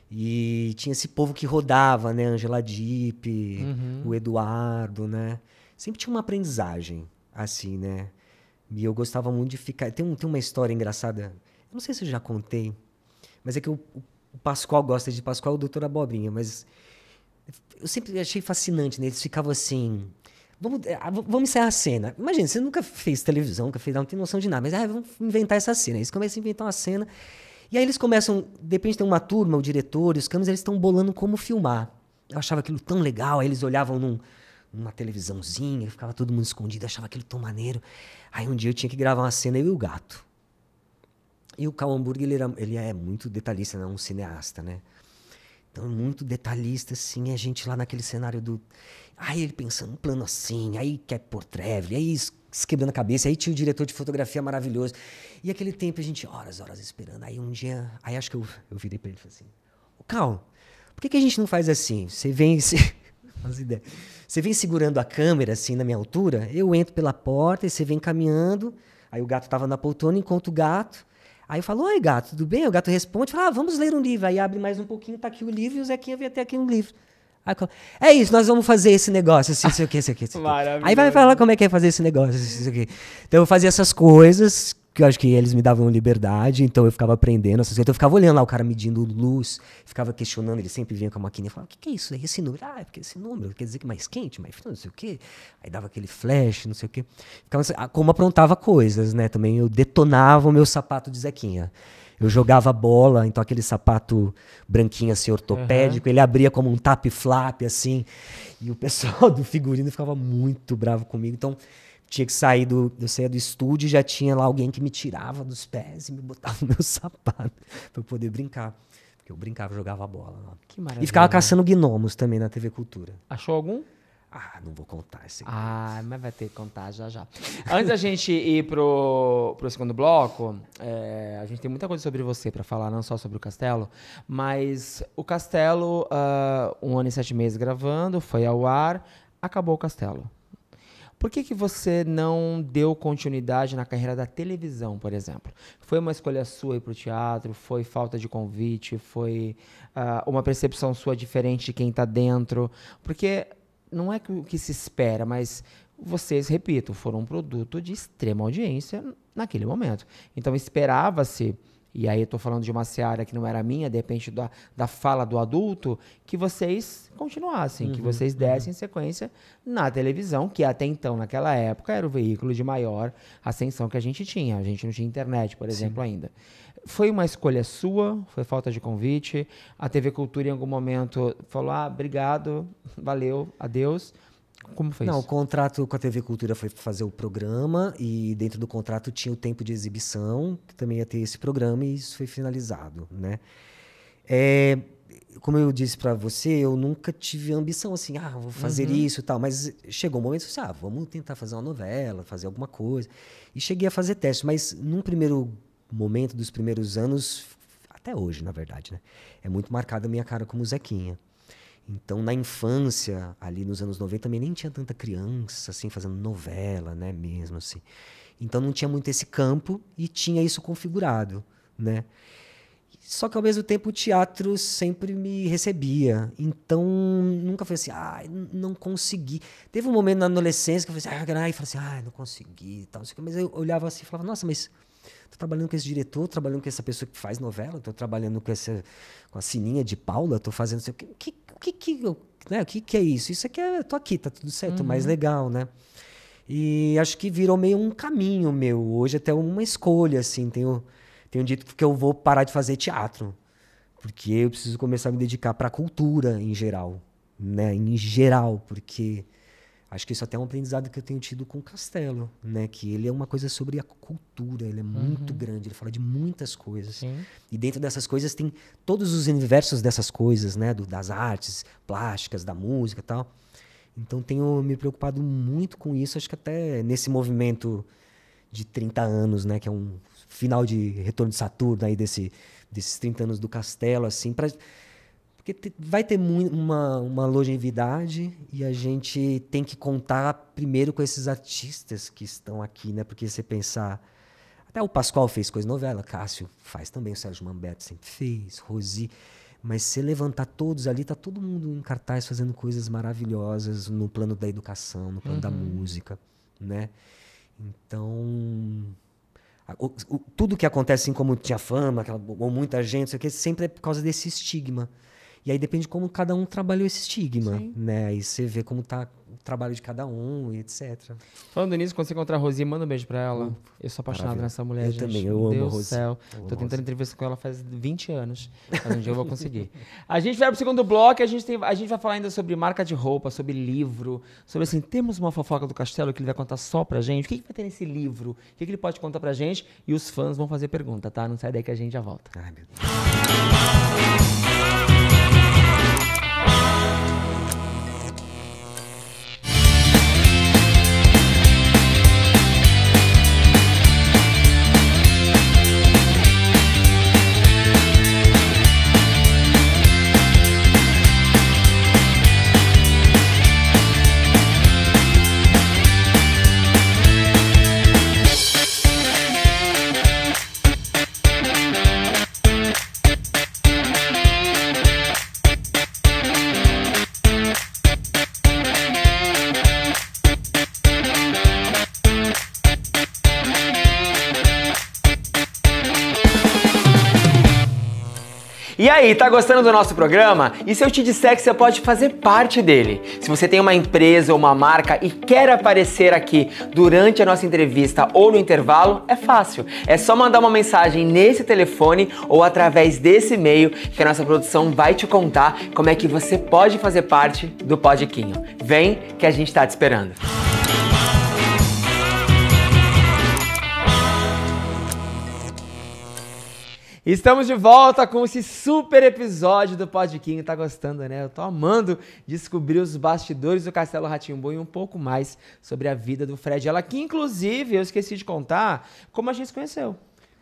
E tinha esse povo que rodava, né? Angela Dipp, o Eduardo, né? Sempre tinha uma aprendizagem, assim, né? E eu gostava muito de ficar... Tem uma história engraçada, eu não sei se eu já contei, mas é que o Pascoal gosta de Pascoal, o Doutor Abobrinha, mas eu sempre achei fascinante, né? Eles ficavam assim... Vamos encerrar a cena. Imagina, você nunca fez televisão, nunca fez, não tem noção de nada, mas vamos inventar essa cena. Eles começam a inventar uma cena, e aí eles começam, de repente tem uma turma, o diretor, os câmeras, eles estão bolando como filmar. Eu achava aquilo tão legal, aí eles olhavam numa televisãozinha, ficava todo mundo escondido, achava aquilo tão maneiro. Aí um dia eu tinha que gravar uma cena, eu e o gato. E o Karl Hamburg, ele é muito detalhista, né? Um cineasta, né? Então, muito detalhista, assim, a gente lá naquele cenário do... Aí ele pensando um plano assim, aí quer pôr traveling, aí se quebrando a cabeça, aí tinha o diretor de fotografia maravilhoso. E aquele tempo a gente, horas esperando. Aí um dia, aí acho que eu virei pra ele e falei assim, Karl, por que a gente não faz assim? Você vem... Você vem segurando a câmera, assim, na minha altura, eu entro pela porta e você vem caminhando, aí o gato tava na poltrona, enquanto o gato... Aí eu falo, oi, gato, tudo bem? O gato responde, fala, vamos ler um livro. Aí abre mais um pouquinho, tá aqui o livro, e o Zequinha vem até aqui no livro. Aí eu falo, é isso, nós vamos fazer esse negócio, assim, sei o quê. Aí vai falar como é que é fazer esse negócio, assim, sei o quê. Então eu fazia essas coisas, que eu acho que eles me davam liberdade, então eu ficava aprendendo essas coisas. Então eu ficava olhando lá o cara medindo luz, ficava questionando, ele sempre vinha com a maquininha e falava, o que é isso aí, esse número? É porque esse número quer dizer que é mais quente, mais frio, não sei o quê. Aí dava aquele flash, não sei o quê. Ficava, como aprontava coisas, né? Também eu detonava o meu sapato de Zequinha. Eu jogava bola, então aquele sapato branquinho assim, ortopédico, ele abria como um tap-flap, assim, e o pessoal do figurino ficava muito bravo comigo. Então, tinha que sair eu saía do estúdio e já tinha lá alguém que me tirava dos pés e me botava no meu sapato para eu poder brincar. Porque eu brincava, jogava bola lá. Que maravilha. E ficava caçando gnomos também na TV Cultura. Achou algum? Não vou contar esse aqui. Mas vai ter que contar já. Antes da gente ir pro segundo bloco, a gente tem muita coisa sobre você para falar, não só sobre o Castelo, mas o Castelo, 1 ano e 7 meses gravando, foi ao ar, acabou o Castelo. Por que você não deu continuidade na carreira da televisão, por exemplo? Foi uma escolha sua ir pro teatro? Foi falta de convite? Foi uma percepção sua diferente de quem tá dentro? Porque... não é o que se espera, mas vocês, repito, foram um produto de extrema audiência naquele momento. Então, esperava-se, e aí eu estou falando de uma seara que não era minha, de repente da fala do adulto, que vocês continuassem, que vocês dessem sequência na televisão, que até então, naquela época, era o veículo de maior ascensão que a gente tinha. A gente não tinha internet, por exemplo, ainda. Foi uma escolha sua? Foi falta de convite? A TV Cultura, em algum momento, falou, obrigado, valeu, adeus. Como foi isso? Não, o contrato com a TV Cultura foi fazer o programa e dentro do contrato tinha o tempo de exibição, que também ia ter esse programa e isso foi finalizado, né? Como eu disse para você, eu nunca tive ambição assim, vou fazer isso e tal, mas chegou um momento, assim, vamos tentar fazer uma novela, fazer alguma coisa. E cheguei a fazer testes, mas num primeiro momento dos primeiros anos, até hoje, na verdade, né? É muito marcada a minha cara como Zequinha. Então, na infância, ali nos anos 90, também nem tinha tanta criança, assim, fazendo novela, né, mesmo, assim. Então, não tinha muito esse campo e tinha isso configurado, né? Só que, ao mesmo tempo, o teatro sempre me recebia. Então, nunca foi assim, não consegui. Teve um momento na adolescência que eu falei assim, não consegui, tal, não sei o que, mas eu olhava assim e falava, nossa, mas Tô trabalhando com esse diretor, trabalhando com essa pessoa que faz novela, tô trabalhando com a Sininha de Paula, tô fazendo... O que é isso? Isso aqui tô aqui, tá tudo certo, mais legal, né? E acho que virou meio um caminho meu. Hoje até uma escolha, assim. Tenho dito que eu vou parar de fazer teatro. Porque eu preciso começar a me dedicar para a cultura em geral. Né? Em geral, porque acho que isso até é um aprendizado que eu tenho tido com o Castelo. Né? Que ele é uma coisa sobre a cultura. Ele é muito grande, ele fala de muitas coisas. Sim. E dentro dessas coisas tem todos os universos dessas coisas, né? Das artes plásticas, da música e tal. Então, tenho me preocupado muito com isso. Acho que até nesse movimento de 30 anos, né? Que é um final de Retorno de Saturno, aí desses 30 anos do Castelo, assim. Porque vai ter uma longevidade e a gente tem que contar primeiro com esses artistas que estão aqui, né? Porque você pensar... Até o Pascoal fez coisa novela, Cássio faz também, o Sérgio Mamberto sempre fez, Rosi... Mas se levantar todos ali, tá todo mundo em cartaz fazendo coisas maravilhosas no plano da educação, no plano da música, né? Então, tudo que acontece, assim como tinha fama, ou muita gente, sei o que, sempre é por causa desse estigma. E aí depende de como cada um trabalhou esse estigma, né? Aí você vê como tá o trabalho de cada um e etc. Falando nisso, quando você encontrar a Rosi, manda um beijo pra ela. Eu sou apaixonado nessa mulher, eu gente. Também, eu amo a Rosi. Deus do céu. Tô tentando entrevista com ela faz 20 anos. Mas um dia eu vou conseguir. A gente vai pro segundo bloco e a gente vai falar ainda sobre marca de roupa, sobre livro, sobre assim, temos uma fofoca do Castelo que ele vai contar só pra gente. O que vai ter nesse livro? O que ele pode contar pra gente? E os fãs vão fazer pergunta, tá? Não sai daí que a gente já volta. Ai, meu Deus. E aí, tá gostando do nosso programa? E se eu te disser que você pode fazer parte dele? Se você tem uma empresa ou uma marca e quer aparecer aqui durante a nossa entrevista ou no intervalo, é fácil. É só mandar uma mensagem nesse telefone ou através desse e-mail que a nossa produção vai te contar como é que você pode fazer parte do Podiquinho. Vem que a gente tá te esperando. Estamos de volta com esse super episódio do Podiquinho. Tá gostando, né? Eu tô amando descobrir os bastidores do Castelo Rá-Tim-Bum e um pouco mais sobre a vida do Fred. Ela que, inclusive, eu esqueci de contar como a gente se conheceu.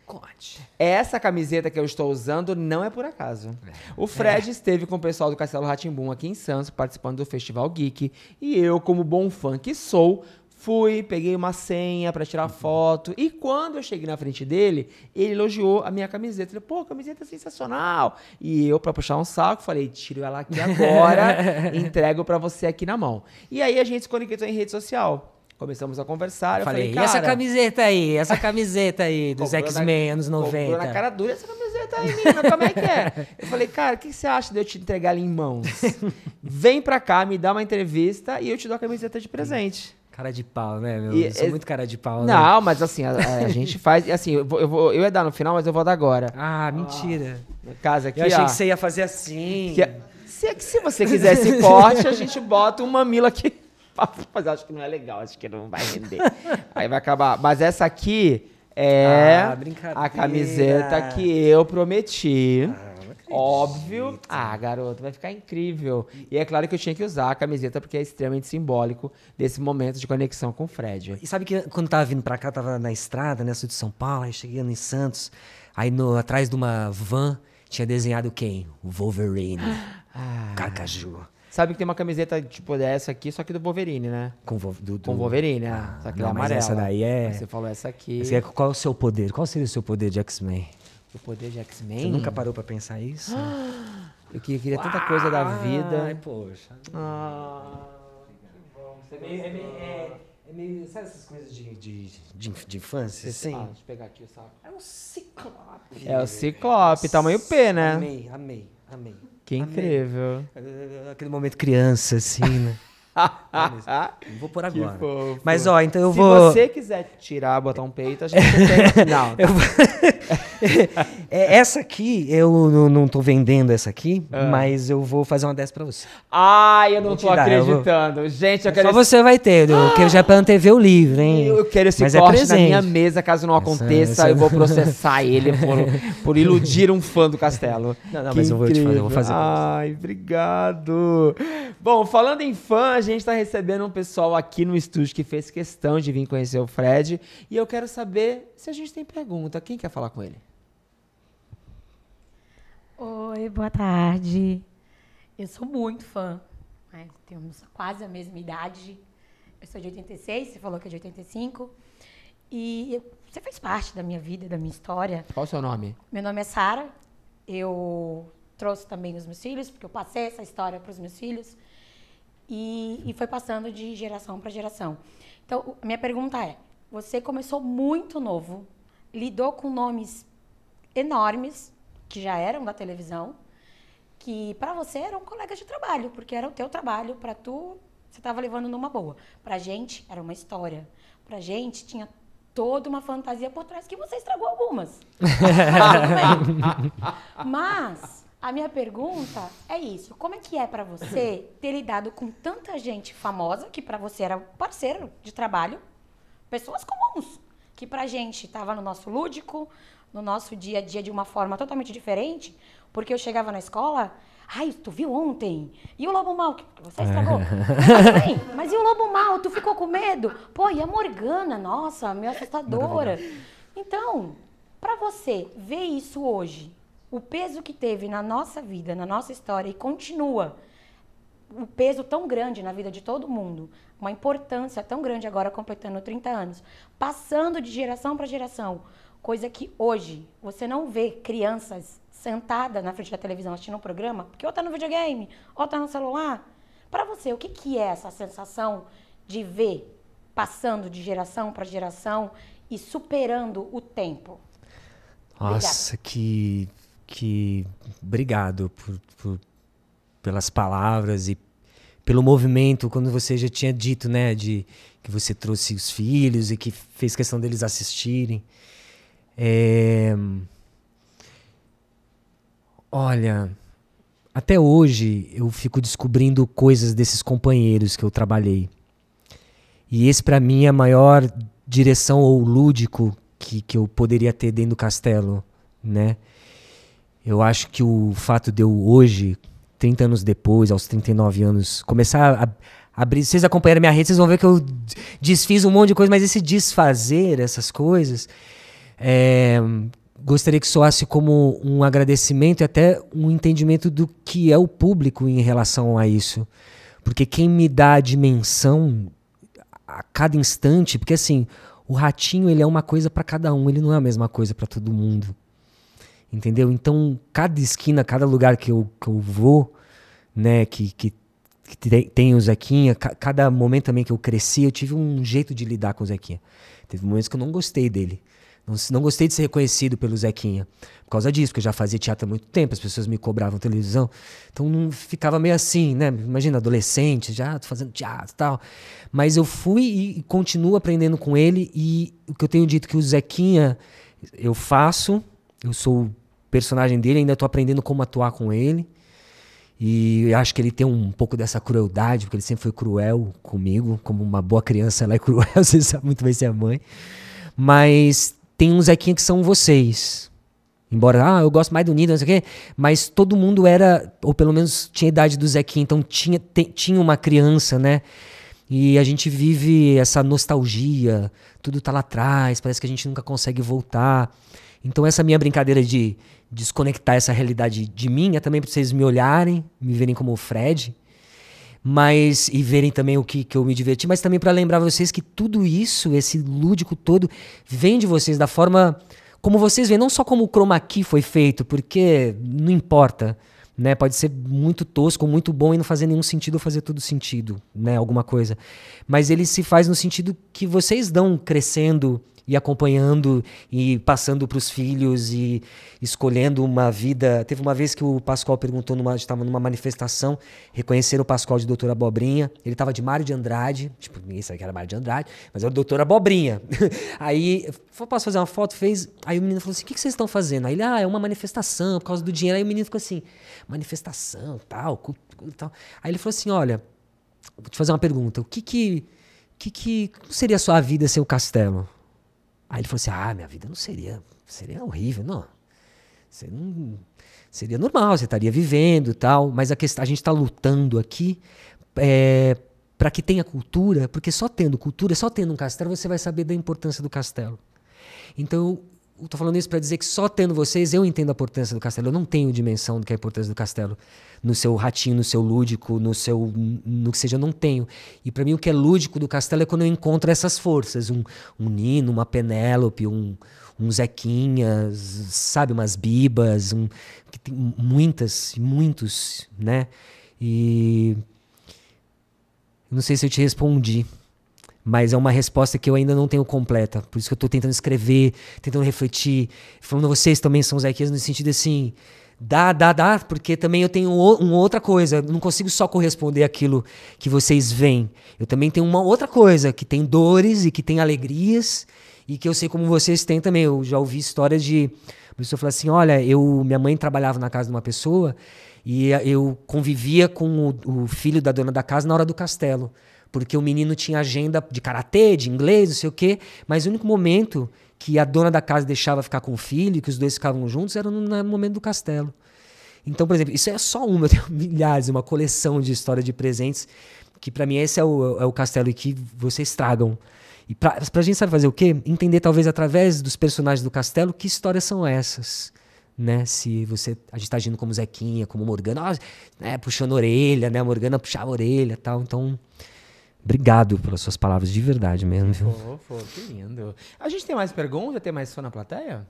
Conte. Essa camiseta que eu estou usando não é por acaso. O Fred esteve com o pessoal do Castelo Rá-Tim-Bum aqui em Santos, participando do Festival Geek. E eu, como bom fã que sou, fui, peguei uma senha pra tirar foto. E quando eu cheguei na frente dele, ele elogiou a minha camiseta. Ele falou, pô, camiseta sensacional. E eu, pra puxar um saco, falei, tiro ela aqui agora, entrego pra você aqui na mão. E aí a gente se conectou em rede social. Começamos a conversar. Eu falei, cara, e essa camiseta aí, dos X-Men, anos 90. Comprou na cara dura essa camiseta aí, menina, como é que é? Eu falei, cara, o que você acha de eu te entregar ela em mãos? Vem pra cá, me dá uma entrevista e eu te dou a camiseta de presente. Cara de pau, né, meu? Eu sou muito cara de pau, né? Não, mas assim, a gente faz... Assim, eu ia dar no final, mas eu vou dar agora. Ah, mentira. No caso aqui, eu achei que você ia fazer assim. Se você quiser esse corte, a gente bota um mamilo aqui. Mas acho que não é legal, acho que não vai render. Aí vai acabar. Mas essa aqui é a camiseta que eu prometi. Óbvio. Ah, garoto, vai ficar incrível. E é claro que eu tinha que usar a camiseta porque é extremamente simbólico desse momento de conexão com o Fred. E sabe que quando tava vindo pra cá, tava na estrada, né, sul de São Paulo, aí cheguei em Santos, aí atrás de uma van tinha desenhado quem? O Wolverine. Carcaju. Sabe que tem uma camiseta tipo dessa aqui, só que do Wolverine, né? Com Wolverine, né? Só que é amarela. Essa daí é... Você falou essa aqui. Qual é o seu poder? Qual seria o seu poder de X-Men? O poder de X-Men? Você nunca parou pra pensar isso? Eu queria tanta coisa da vida. Ai, poxa. Que bom. É É meio, sabe essas coisas de infância? Assim? Deixa eu pegar aqui o saco. É um ciclope. É o ciclope, tamanho P, né? Amei. Que incrível. Aquele momento criança, assim, né? Vou por agora. fofo. Mas, ó, então eu Se vou... você quiser tirar, botar um peito, acho que você tem... Não, Essa aqui, eu não tô vendendo essa aqui, mas eu vou fazer uma dessa pra você. Ai, eu não Vou tô te dar, acreditando. Gente, eu quero... Só você vai ter, eu quero já pra antever o livro, hein? Eu quero esse Mas corte na presente. minha mesa, caso não aconteça, eu vou processar ele por iludir um fã do castelo. Não, Que mas eu vou te fazer, incrível. eu vou fazer. Ai, obrigado. Bom, falando em fã, a gente tá recebendo um pessoal aqui no estúdio que fez questão de vir conhecer o Fred. E eu quero saber se a gente tem pergunta. Quem quer falar com ele? Oi, boa tarde. Eu sou muito fã, né? Temos quase a mesma idade. Eu sou de 86, você falou que é de 85. E você fez parte da minha vida, da minha história. Qual o seu nome? Meu nome é Sara. Eu trouxe também os meus filhos, porque eu passei essa história para os meus filhos. E foi passando de geração para geração. Então, a minha pergunta é, você começou muito novo, lidou com nomes enormes, que já eram da televisão, que para você eram colegas de trabalho, porque era o teu trabalho, para tu, você estava levando numa boa. Pra gente, era uma história. Pra gente, tinha toda uma fantasia por trás, que você estragou algumas. Mas a minha pergunta é isso. Como é que é para você ter lidado com tanta gente famosa, que para você era parceiro de trabalho, pessoas comuns, que pra gente estava no nosso lúdico, no nosso dia a dia de uma forma totalmente diferente, porque eu chegava na escola, ai, tu viu ontem? E o Lobo Mal, que você estragou? Mas e o Lobo Mal? Tu ficou com medo? Pô, e a Morgana? Nossa, meio assustadora. Então, pra você ver isso hoje, o peso que teve na nossa vida, na nossa história, e continua um peso tão grande na vida de todo mundo, uma importância tão grande agora, completando 30 anos, passando de geração para geração, coisa que hoje você não vê crianças sentadas na frente da televisão assistindo um programa, porque ou tá no videogame, ou tá no celular. Para você, o que é essa sensação de ver passando de geração para geração e superando o tempo? Nossa, que obrigado pelas palavras e pelo movimento, quando você já tinha dito, né, de que você trouxe os filhos e que fez questão deles assistirem. Olha, até hoje eu fico descobrindo coisas desses companheiros que eu trabalhei. E esse, para mim, é a maior direção ou lúdico que eu poderia ter dentro do castelo, né? Eu acho que o fato de eu hoje, 30 anos depois, aos 39 anos, começar a abrir... Vocês acompanharam minha rede, vocês vão ver que eu desfiz um monte de coisa, mas esse desfazer essas coisas... gostaria que soasse como um agradecimento e até um entendimento do que é o público em relação a isso. Porque quem me dá a dimensão a cada instante... Porque assim, o Ratinho, ele é uma coisa para cada um, ele não é a mesma coisa para todo mundo. Entendeu? Então, cada esquina, cada lugar que eu vou, né, que tem o Zequinha, cada momento também que eu cresci, eu tive um jeito de lidar com o Zequinha. Teve momentos que eu não gostei dele. Não gostei de ser reconhecido pelo Zequinha. Por causa disso, porque eu já fazia teatro há muito tempo, as pessoas me cobravam televisão. Então não ficava meio assim, né? Imagina, adolescente, já tô fazendo teatro e tal. Mas eu fui e continuo aprendendo com ele. E o que eu tenho dito que o Zequinha, eu sou o personagem dele, ainda tô aprendendo como atuar com ele. E eu acho que ele tem um pouco dessa crueldade, porque ele sempre foi cruel comigo. Como uma boa criança, ela é cruel, você sabe muito bem ser a mãe. Mas... tem uns Zequinha que são vocês. Embora, eu gosto mais do Nido, não sei o quê. Mas todo mundo era, ou pelo menos tinha a idade do Zequinha. Então tinha uma criança, né? E a gente vive essa nostalgia. Tudo tá lá atrás, parece que a gente nunca consegue voltar. Então essa minha brincadeira de desconectar essa realidade de mim é também para vocês me olharem, me verem como o Fred. E verem também o que eu me diverti, mas também para lembrar vocês que tudo isso, esse lúdico todo, vem de vocês, da forma como vocês veem, não só como o chroma key foi feito, porque não importa, né? Pode ser muito tosco, muito bom e não fazer nenhum sentido ou fazer todo sentido, né? Alguma coisa. Mas ele se faz no sentido que vocês dão crescendo e acompanhando e passando para os filhos e escolhendo uma vida. Teve uma vez que o Pascoal perguntou, estava numa manifestação, reconheceram o Pascoal de Doutor Abobrinha. Ele estava de Mário de Andrade, tipo, ninguém sabia que era Mário de Andrade, mas era o Doutor Abobrinha. Aí, posso fazer uma foto? Fez. Aí o menino falou assim, o que vocês estão fazendo? Aí ele, é uma manifestação por causa do dinheiro. Aí o menino ficou assim, manifestação, tal. Aí ele falou assim, olha, vou te fazer uma pergunta, como seria a sua vida sem o castelo? Aí ele falou assim, minha vida não seria horrível, não. Seria normal, você estaria vivendo e tal, mas a gente está lutando aqui para que tenha cultura, porque só tendo cultura, só tendo um castelo, você vai saber da importância do castelo. Então, eu tô falando isso para dizer que só tendo vocês, eu entendo a importância do castelo. Eu não tenho dimensão do que é a importância do castelo. No seu ratinho, no seu lúdico, no que seja, eu não tenho. E para mim o que é lúdico do castelo é quando eu encontro essas forças. Um Nino, uma Penélope, um Zequinhas, sabe? Umas Bibas, que tem muitos, né? E não sei se eu te respondi. Mas é uma resposta que eu ainda não tenho completa. Por isso que eu estou tentando escrever, tentando refletir. Falando, vocês também são Zequinhas no sentido assim, dá, porque também eu tenho uma outra coisa. Eu não consigo só corresponder àquilo que vocês veem. Eu também tenho uma outra coisa, que tem dores e que tem alegrias, e que eu sei como vocês têm também. Eu já ouvi histórias de... A pessoa fala assim, olha, minha mãe trabalhava na casa de uma pessoa e eu convivia com o filho da dona da casa na hora do castelo. Porque o menino tinha agenda de karatê, de inglês, não sei o quê, mas o único momento que a dona da casa deixava ficar com o filho, que os dois ficavam juntos, era no momento do castelo. Então, por exemplo, isso é só uma, eu tenho milhares, uma coleção de história de presentes, que para mim esse é o castelo e que vocês tragam. E pra gente sabe fazer o quê? Entender talvez através dos personagens do castelo que histórias são essas. Né? Se a gente está agindo como Zequinha, como Morgana, né? Puxando a orelha, né? A Morgana puxava a orelha e tal, então... Obrigado pelas suas palavras, de verdade mesmo, viu? Que lindo. A gente tem mais perguntas? Tem mais fã na plateia?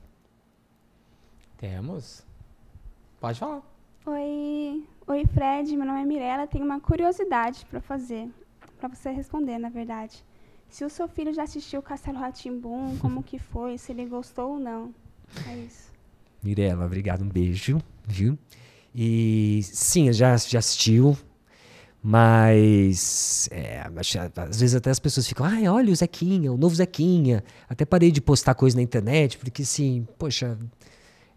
Temos. Pode falar. Oi, Fred, meu nome é Mirella, tenho uma curiosidade para você responder, na verdade. Se o seu filho já assistiu Castelo Rá-Tim-Bum, como que foi, se ele gostou ou não. É isso. Mirella, obrigado, um beijo, viu? E sim, já assistiu. Mas às vezes até as pessoas ficam, olha o Zequinha, o novo Zequinha. Até parei de postar coisa na internet, porque assim, poxa,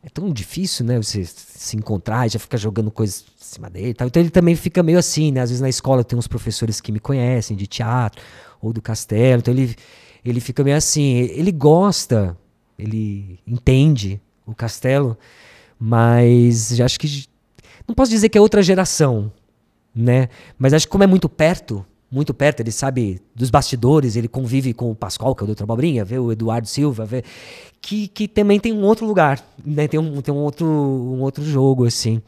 é tão difícil, né? Você se encontrar e já ficar jogando coisas em cima dele e tal. Então ele também fica meio assim, né? Às vezes na escola tem uns professores que me conhecem de teatro ou do castelo. Então ele fica meio assim, ele gosta, ele entende o castelo, mas já acho que não posso dizer que é outra geração, né? Mas acho que como é muito perto, ele sabe dos bastidores, ele convive com o Pascoal, que é o Doutor Abobrinha, vê o Eduardo Silva, vê que também tem um outro lugar, né? Tem um outro jogo, assim.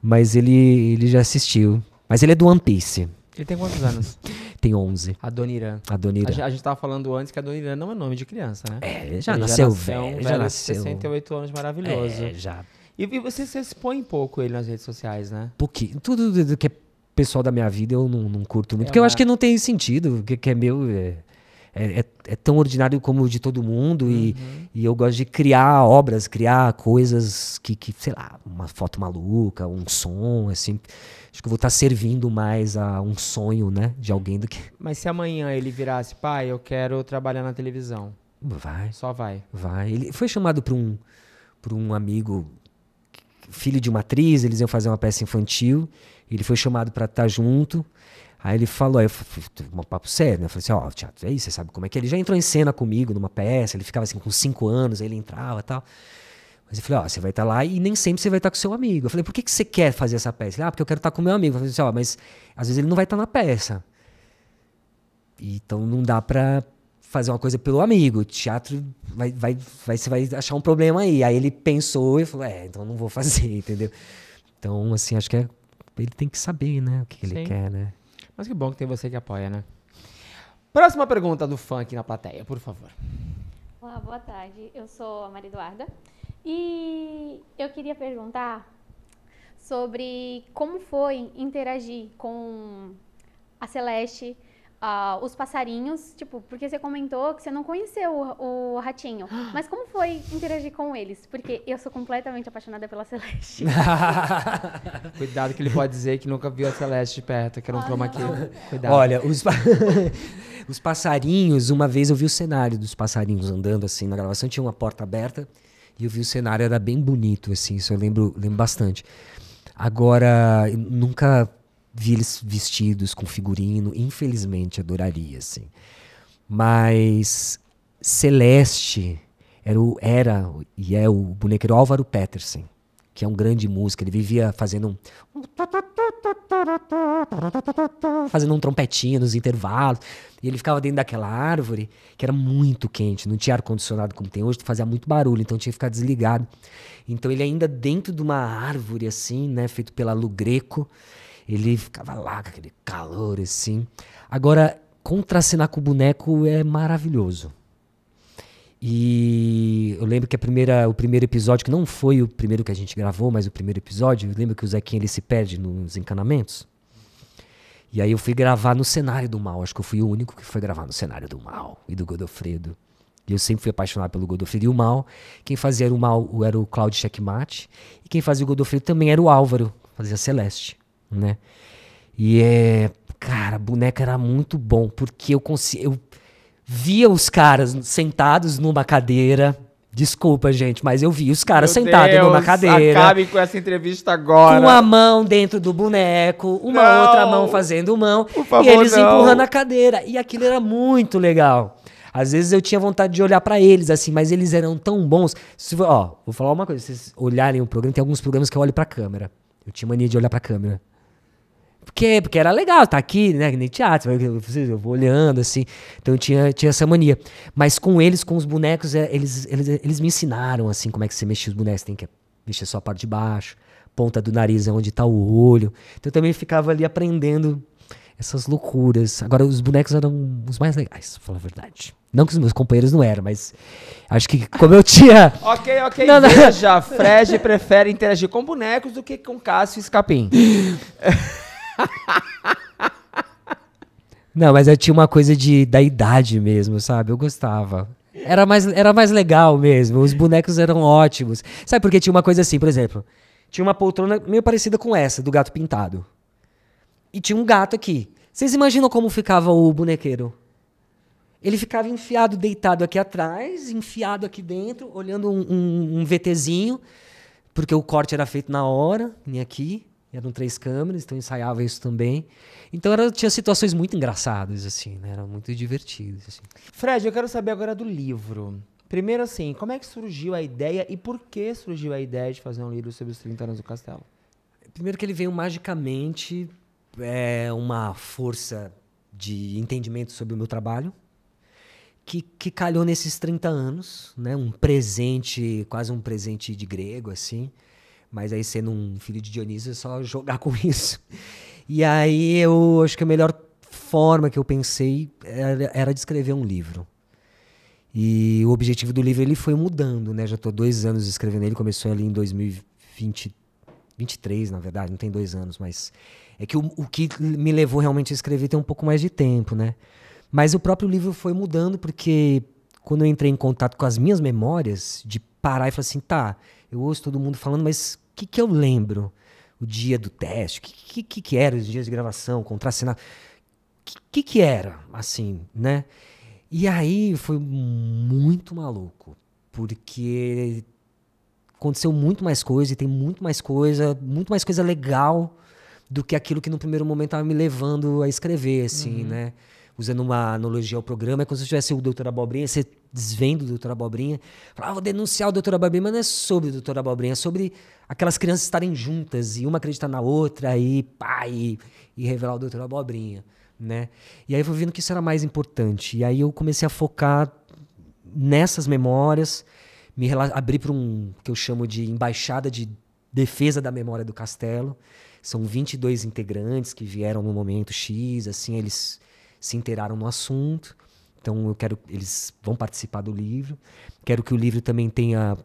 Mas ele já assistiu. Mas ele é do One Piece. Ele tem quantos anos? Tem 11. Adoniran. Adoniran. A gente tava falando antes que Adoniran não é nome de criança, né? Ele já nasceu velho. Já nasceu. 68 anos, maravilhoso. Já. E você expõe pouco ele nas redes sociais, né? Pouquinho. Tudo que é pessoal da minha vida eu não curto muito, porque eu acho que não tem sentido, que é meu, é tão ordinário como o de todo mundo, e eu gosto de criar obras, criar coisas que, sei lá, uma foto maluca, um som, assim, acho que eu vou estar servindo mais a um sonho, né, de alguém do que... Mas se amanhã ele virasse, pai, eu quero trabalhar na televisão. Vai. Só vai. Vai. Ele foi chamado por um amigo, filho de uma atriz, eles iam fazer uma peça infantil. Ele foi chamado para estar junto. Aí ele falou, um papo sério, né? Eu falei assim, teatro, é isso, você sabe como é que é? Ele já entrou em cena comigo numa peça, ele ficava assim com 5 anos, aí ele entrava e tal. Mas eu falei, você vai estar lá e nem sempre você vai estar com seu amigo. Eu falei, por que você quer fazer essa peça? Ele, porque eu quero estar com meu amigo. Eu falei assim, mas às vezes ele não vai estar na peça. Então não dá para fazer uma coisa pelo amigo. O teatro você vai achar um problema aí. Aí ele pensou e falou, então não vou fazer, entendeu? Então, assim, acho que ele tem que saber, né, o que ele quer, né? Mas que bom que tem você que apoia, né? Próxima pergunta do fã aqui na plateia, por favor. Olá, boa tarde. Eu sou a Maria Eduarda. E eu queria perguntar sobre como foi interagir com a Celeste, os passarinhos, tipo, porque você comentou que você não conheceu o ratinho. Mas como foi interagir com eles? Porque eu sou completamente apaixonada pela Celeste. Cuidado que ele pode dizer que nunca viu a Celeste de perto, que era um chroma key. Cuidado. Olha, os passarinhos, uma vez eu vi o cenário dos passarinhos andando assim na gravação, tinha uma porta aberta e eu vi o cenário, era bem bonito, assim, isso eu lembro bastante. Agora, eu nunca vi eles vestidos com figurino, infelizmente, adoraria, assim. Mas Celeste era e é o bonequeiro Álvaro Petersen, que é um grande músico, ele vivia fazendo um trompetinho nos intervalos, e ele ficava dentro daquela árvore, que era muito quente, não tinha ar-condicionado como tem hoje, fazia muito barulho, então tinha que ficar desligado. Então ele ainda dentro de uma árvore, assim, né, feito pela Lu Greco, ele ficava lá com aquele calor, assim. Agora, contracenar com o boneco é maravilhoso. E eu lembro que o primeiro episódio, que não foi o primeiro que a gente gravou, mas o primeiro episódio, eu lembro que o Zequinha ele se perde nos encanamentos. E aí eu fui gravar no cenário do Mal. Acho que eu fui o único que foi gravar no cenário do Mal e do Godofredo. E eu sempre fui apaixonado pelo Godofredo. E o Mal, quem fazia o Mal era o Cláudio Checkmate. E quem fazia o Godofredo também era o Álvaro, fazia Celeste, né? E cara, a boneca era muito bom, porque eu via os caras sentados numa cadeira. Desculpa, gente, mas eu vi os caras sentados numa cadeira. Acabem com essa entrevista agora. Com a mão dentro do boneco, outra mão fazendo mão. Por favor, e eles não. empurrando a cadeira. E aquilo era muito legal. Às vezes eu tinha vontade de olhar pra eles, assim, mas eles eram tão bons. Vou falar uma coisa. Se vocês olharem o programa, tem alguns programas que eu olho pra câmera. Eu tinha mania de olhar pra câmera. Porque era legal, tá aqui, né? Nem teatro, eu vou olhando, assim. Então eu tinha essa mania. Mas com eles, com os bonecos, eles me ensinaram, assim, como é que você mexe os bonecos. Você tem que mexer só a parte de baixo, ponta do nariz é onde tá o olho. Então eu também ficava ali aprendendo essas loucuras. Agora, os bonecos eram os mais legais, pra falar a verdade. Não que os meus companheiros não eram, mas acho que como eu tinha... Ok. Veja, Fred prefere interagir com bonecos do que com Cássio e Escapim. Não, mas eu tinha uma coisa da idade mesmo, sabe? Eu gostava. Era mais legal mesmo. Os bonecos eram ótimos. Sabe por que tinha uma coisa assim, por exemplo? Tinha uma poltrona meio parecida com essa, do gato pintado. E tinha um gato aqui. Vocês imaginam como ficava o bonequeiro? Ele ficava enfiado, deitado aqui atrás, enfiado aqui dentro, olhando um VTzinho, porque o corte era feito na hora, nem aqui. Eram 3 câmeras, então ensaiava isso também. Então tinha situações muito engraçadas, assim, né? Eram muito divertidas, assim. Fred, eu quero saber agora do livro. Primeiro, assim, como é que surgiu a ideia e por que surgiu a ideia de fazer um livro sobre os 30 anos do Castelo? Primeiro que ele veio magicamente, uma força de entendimento sobre o meu trabalho, que calhou nesses 30 anos, né? Um presente, quase um presente de grego, assim. Mas aí, sendo um filho de Dionísio, é só jogar com isso. E aí, eu acho que a melhor forma que eu pensei era de escrever um livro. E o objetivo do livro ele foi mudando, né? Já estou 2 anos escrevendo ele, começou ali em 2023, na verdade, não tem 2 anos, mas é que o que me levou realmente a escrever tem um pouco mais de tempo, né? Mas o próprio livro foi mudando, porque quando eu entrei em contato com as minhas memórias, de parar e falar assim, tá, eu ouço todo mundo falando, mas o que eu lembro? O dia do teste, o que era os dias de gravação, contracenar? O que era, assim, né? E aí foi muito maluco, porque aconteceu muito mais coisa e tem muito mais coisa legal do que aquilo que no primeiro momento estava me levando a escrever, assim, né? Usando uma analogia ao programa, é como se tivesse o Doutor Abobrinha, você desvenda o Doutor Abobrinha, fala, vou denunciar o Doutor Abobrinha, mas não é sobre o Doutor Abobrinha, é sobre aquelas crianças estarem juntas e uma acreditar na outra e revelar o Doutor Abobrinha, né? E aí eu fui vendo que isso era mais importante. E aí eu comecei a focar nessas memórias, abri para que eu chamo de embaixada de defesa da memória do Castelo. São 22 integrantes que vieram no momento X, assim, eles se inteiraram no assunto. Então eles vão participar do livro. Quero que o livro também tenha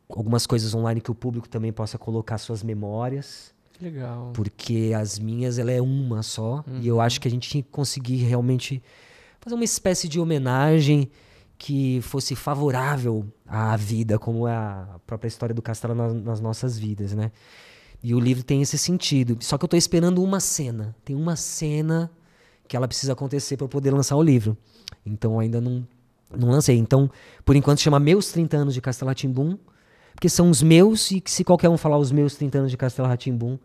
algumas coisas online que o público também possa colocar suas memórias. Legal. Porque as minhas, ela é uma só. E eu acho que a gente tinha que conseguir realmente fazer uma espécie de homenagem que fosse favorável à vida, como é a própria história do Castelo nas nossas vidas, né? E o livro tem esse sentido. Só que eu tô esperando uma cena. Tem uma cena que ela precisa acontecer para eu poder lançar o livro. Então ainda não lancei. Então, por enquanto, chama Meus 30 anos de Castelo Rá-Tim-Bum, porque são os meus, e que se qualquer um falar os meus 30 anos de Castelo Rá-Tim-Bum,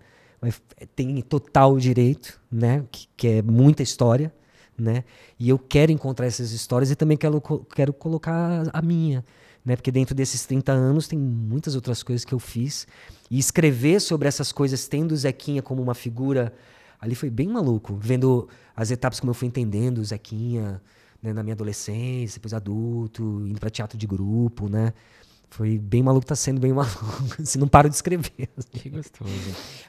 tem total direito, né? Que é muita história, né? E eu quero encontrar essas histórias e também quero colocar a minha, né? Porque dentro desses 30 anos tem muitas outras coisas que eu fiz. E escrever sobre essas coisas, tendo o Zequinha como uma figura, ali foi bem maluco. Vendo as etapas como eu fui entendendo o Zequinha, né, na minha adolescência, depois adulto, indo para teatro de grupo, né? Foi bem maluco, tá sendo bem maluco. Assim, não paro de escrever. Que gostoso.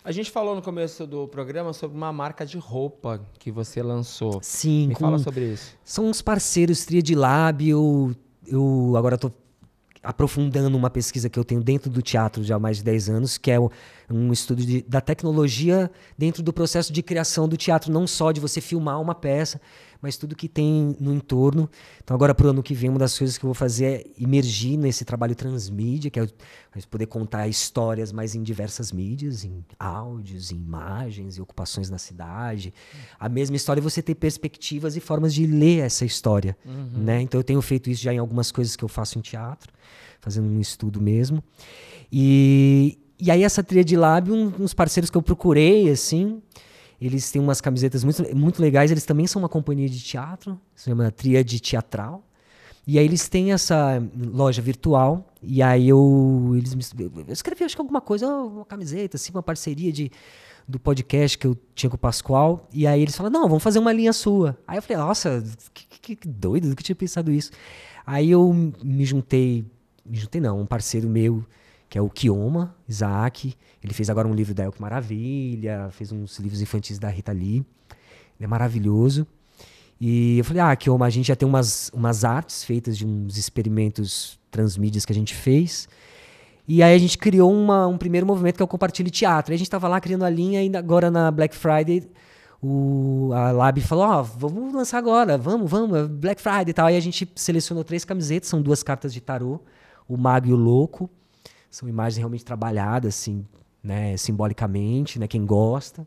A gente falou no começo do programa sobre uma marca de roupa que você lançou. Sim. Me fala sobre isso. São uns parceiros, Tríade Lab. Eu agora estou aprofundando uma pesquisa que eu tenho dentro do teatro já há mais de 10 anos, que é um estudo da tecnologia dentro do processo de criação do teatro, não só de você filmar uma peça, mas tudo que tem no entorno. Então agora para o ano que vem, uma das coisas que eu vou fazer é imergir nesse trabalho transmídia, que é poder contar histórias mais em diversas mídias, em áudios, em imagens, em ocupações na cidade. A mesma história, você ter perspectivas e formas de ler essa história, né? Então eu tenho feito isso já em algumas coisas que eu faço em teatro, fazendo um estudo mesmo. E aí essa Tríade Lab, uns parceiros que eu procurei, assim, eles têm umas camisetas muito, muito legais, eles também são uma companhia de teatro, se chama Tríade Teatral. E aí eles têm essa loja virtual, e aí eu escrevi, acho que alguma coisa, uma camiseta, assim, uma parceria do podcast que eu tinha com o Pascoal, e aí eles falaram, não, vamos fazer uma linha sua. Aí eu falei, nossa, que doido, nunca tinha pensado isso. Aí eu me juntei não, um parceiro meu, que é o Kioma, Isaac. Ele fez agora um livro da Elke Maravilha, fez uns livros infantis da Rita Lee. Ele é maravilhoso. E eu falei, Kioma, a gente já tem umas artes feitas de uns experimentos transmídias que a gente fez. E aí a gente criou um primeiro movimento que é o Compartilhe Teatro. Aí a gente estava lá criando a linha e agora na Black Friday a Lab falou, vamos lançar agora, vamos, Black Friday e tal. Aí a gente selecionou 3 camisetas, são 2 cartas de tarô, o Mago e o Louco. São imagens realmente trabalhadas, assim, né, simbolicamente, né, quem gosta.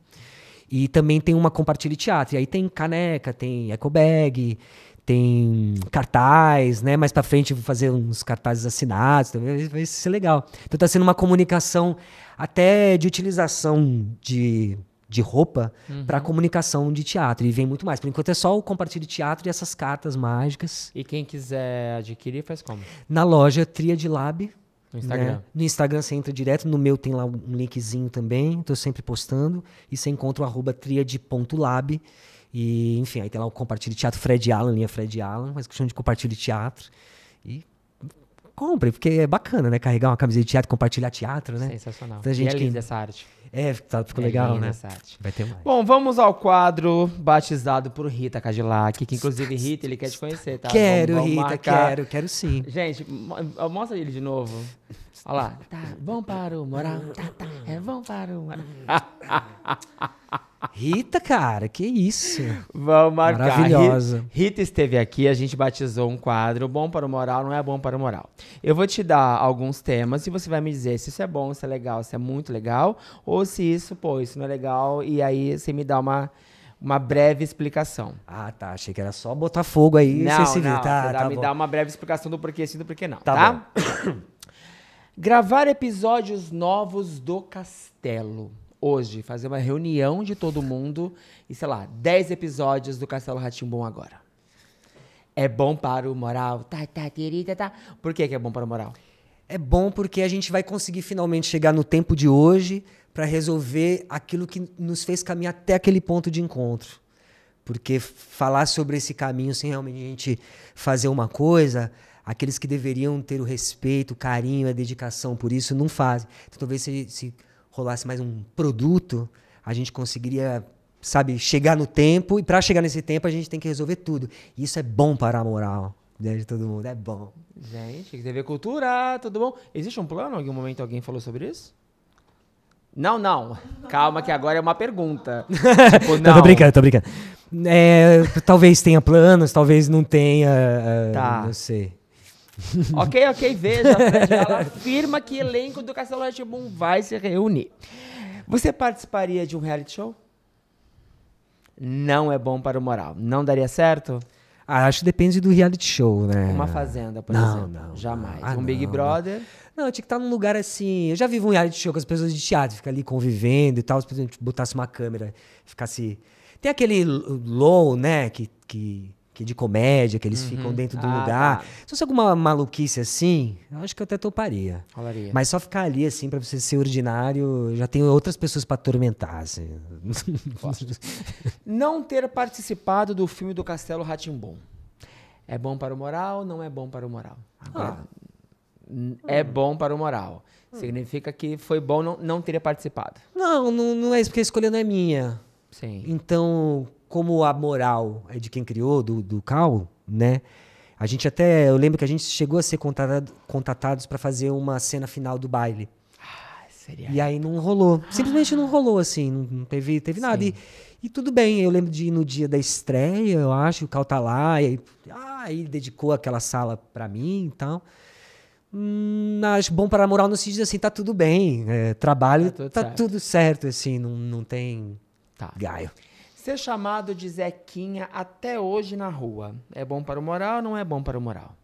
E também tem uma Compartilhe Teatro. E aí tem caneca, tem eco bag, tem cartaz, né? Mais pra frente eu vou fazer uns cartazes assinados, também vai ser legal. Então tá sendo uma comunicação até de utilização de roupa para comunicação de teatro. E vem muito mais. Por enquanto é só o Compartilhe Teatro e essas cartas mágicas. E quem quiser adquirir, faz como? Na loja Tríade Lab. No Instagram. Né? No Instagram você entra direto, no meu tem lá um linkzinho também, estou sempre postando, e você encontra o @triade.lab, e enfim, aí tem lá o Compartilhe Teatro Fred Allan, linha Fred Allan, mas questão de Compartilhe Teatro, e compre, porque é bacana, né, carregar uma camiseta de teatro, compartilhar teatro, né? Sensacional. Então, a gente e é linda essa arte. Ficou legal, linda né? essa arte. Vai ter mais. Bom, vamos ao quadro batizado por Rita Cadillac, que inclusive Rita, ele quer te conhecer, tá? Quero, vamos Rita, marcar. quero sim. Gente, mostra ele de novo. Olha lá. Tá, vamos para o moral. Vamos para o moral. Rita, cara, que isso. Vamos marcar. Maravilhosa. Rita esteve aqui, a gente batizou um quadro, bom para o moral, não é bom para o moral. Eu vou te dar alguns temas e você vai me dizer se isso é bom, se é legal, se é muito legal, ou se isso não é legal, e aí você me dá uma breve explicação. Tá, achei que era só botar fogo aí, Não, você não, tá, me bom. dá uma breve explicação do porquê sim, do porquê não, Tá Gravar episódios novos do Castelo. Hoje, fazer uma reunião de todo mundo e, sei lá, 10 episódios do Castelo Rá-Tim-Bum agora. É bom para o moral? Tá. Por que é bom para o moral? É bom porque a gente vai conseguir finalmente chegar no tempo de hoje para resolver aquilo que nos fez caminhar até aquele ponto de encontro. Porque falar sobre esse caminho sem realmente a gente fazer uma coisa, aqueles que deveriam ter o respeito, o carinho, a dedicação por isso, não fazem. Então, talvez se rolasse mais um produto, a gente conseguiria, sabe, chegar no tempo, e para chegar nesse tempo a gente tem que resolver tudo. E isso é bom para a moral, né, de todo mundo, é bom. Gente, TV Cultura, tudo bom? Existe um plano? Em algum momento alguém falou sobre isso? Não. Calma que agora é uma pergunta. Tipo, Não, tô brincando. Talvez tenha planos, talvez não tenha. Tá. Não sei. Ok, veja, Fred, ela afirma que elenco do Castelo Rá-Tim-Bum vai se reunir. Você participaria de um reality show? Não é bom para o moral. Não daria certo? Acho que depende do reality show, né? Uma Fazenda, por Não, exemplo. não. Jamais. Big Brother? Não, tinha que estar num lugar assim. Eu já vivo um reality show com as pessoas de teatro, fica ali convivendo e tal. Se, por exemplo, botasse uma câmera, ficasse. Tem aquele low, né? Que de comédia, que eles ficam dentro do lugar. Tá. Se fosse alguma maluquice assim, eu acho que eu até toparia. Rolaria. Mas só ficar ali, assim, pra você ser ordinário, já tem outras pessoas pra atormentar, assim. Não ter participado do filme do Castelo Rá-Tim-Bum. É bom para o moral? Não é bom para o moral? Agora, é bom para o moral. Significa que foi bom não teria participado. Não é isso, porque a escolha não é minha. Sim. Então, como a moral é de quem criou, do Cal, né? A gente até, eu lembro que a gente chegou a ser contatados para fazer uma cena final do baile. Seria. E aí não rolou. Simplesmente não rolou, assim, não teve nada. E tudo bem, eu lembro de ir no dia da estreia, eu acho, o Cal tá lá, e aí dedicou aquela sala para mim e tal. Acho bom para a moral no sentido assim, tá tudo bem, trabalho, tá tudo certo, assim, não tem gaio. Ser chamado de Zequinha até hoje na rua, é bom para o moral ou não é bom para o moral?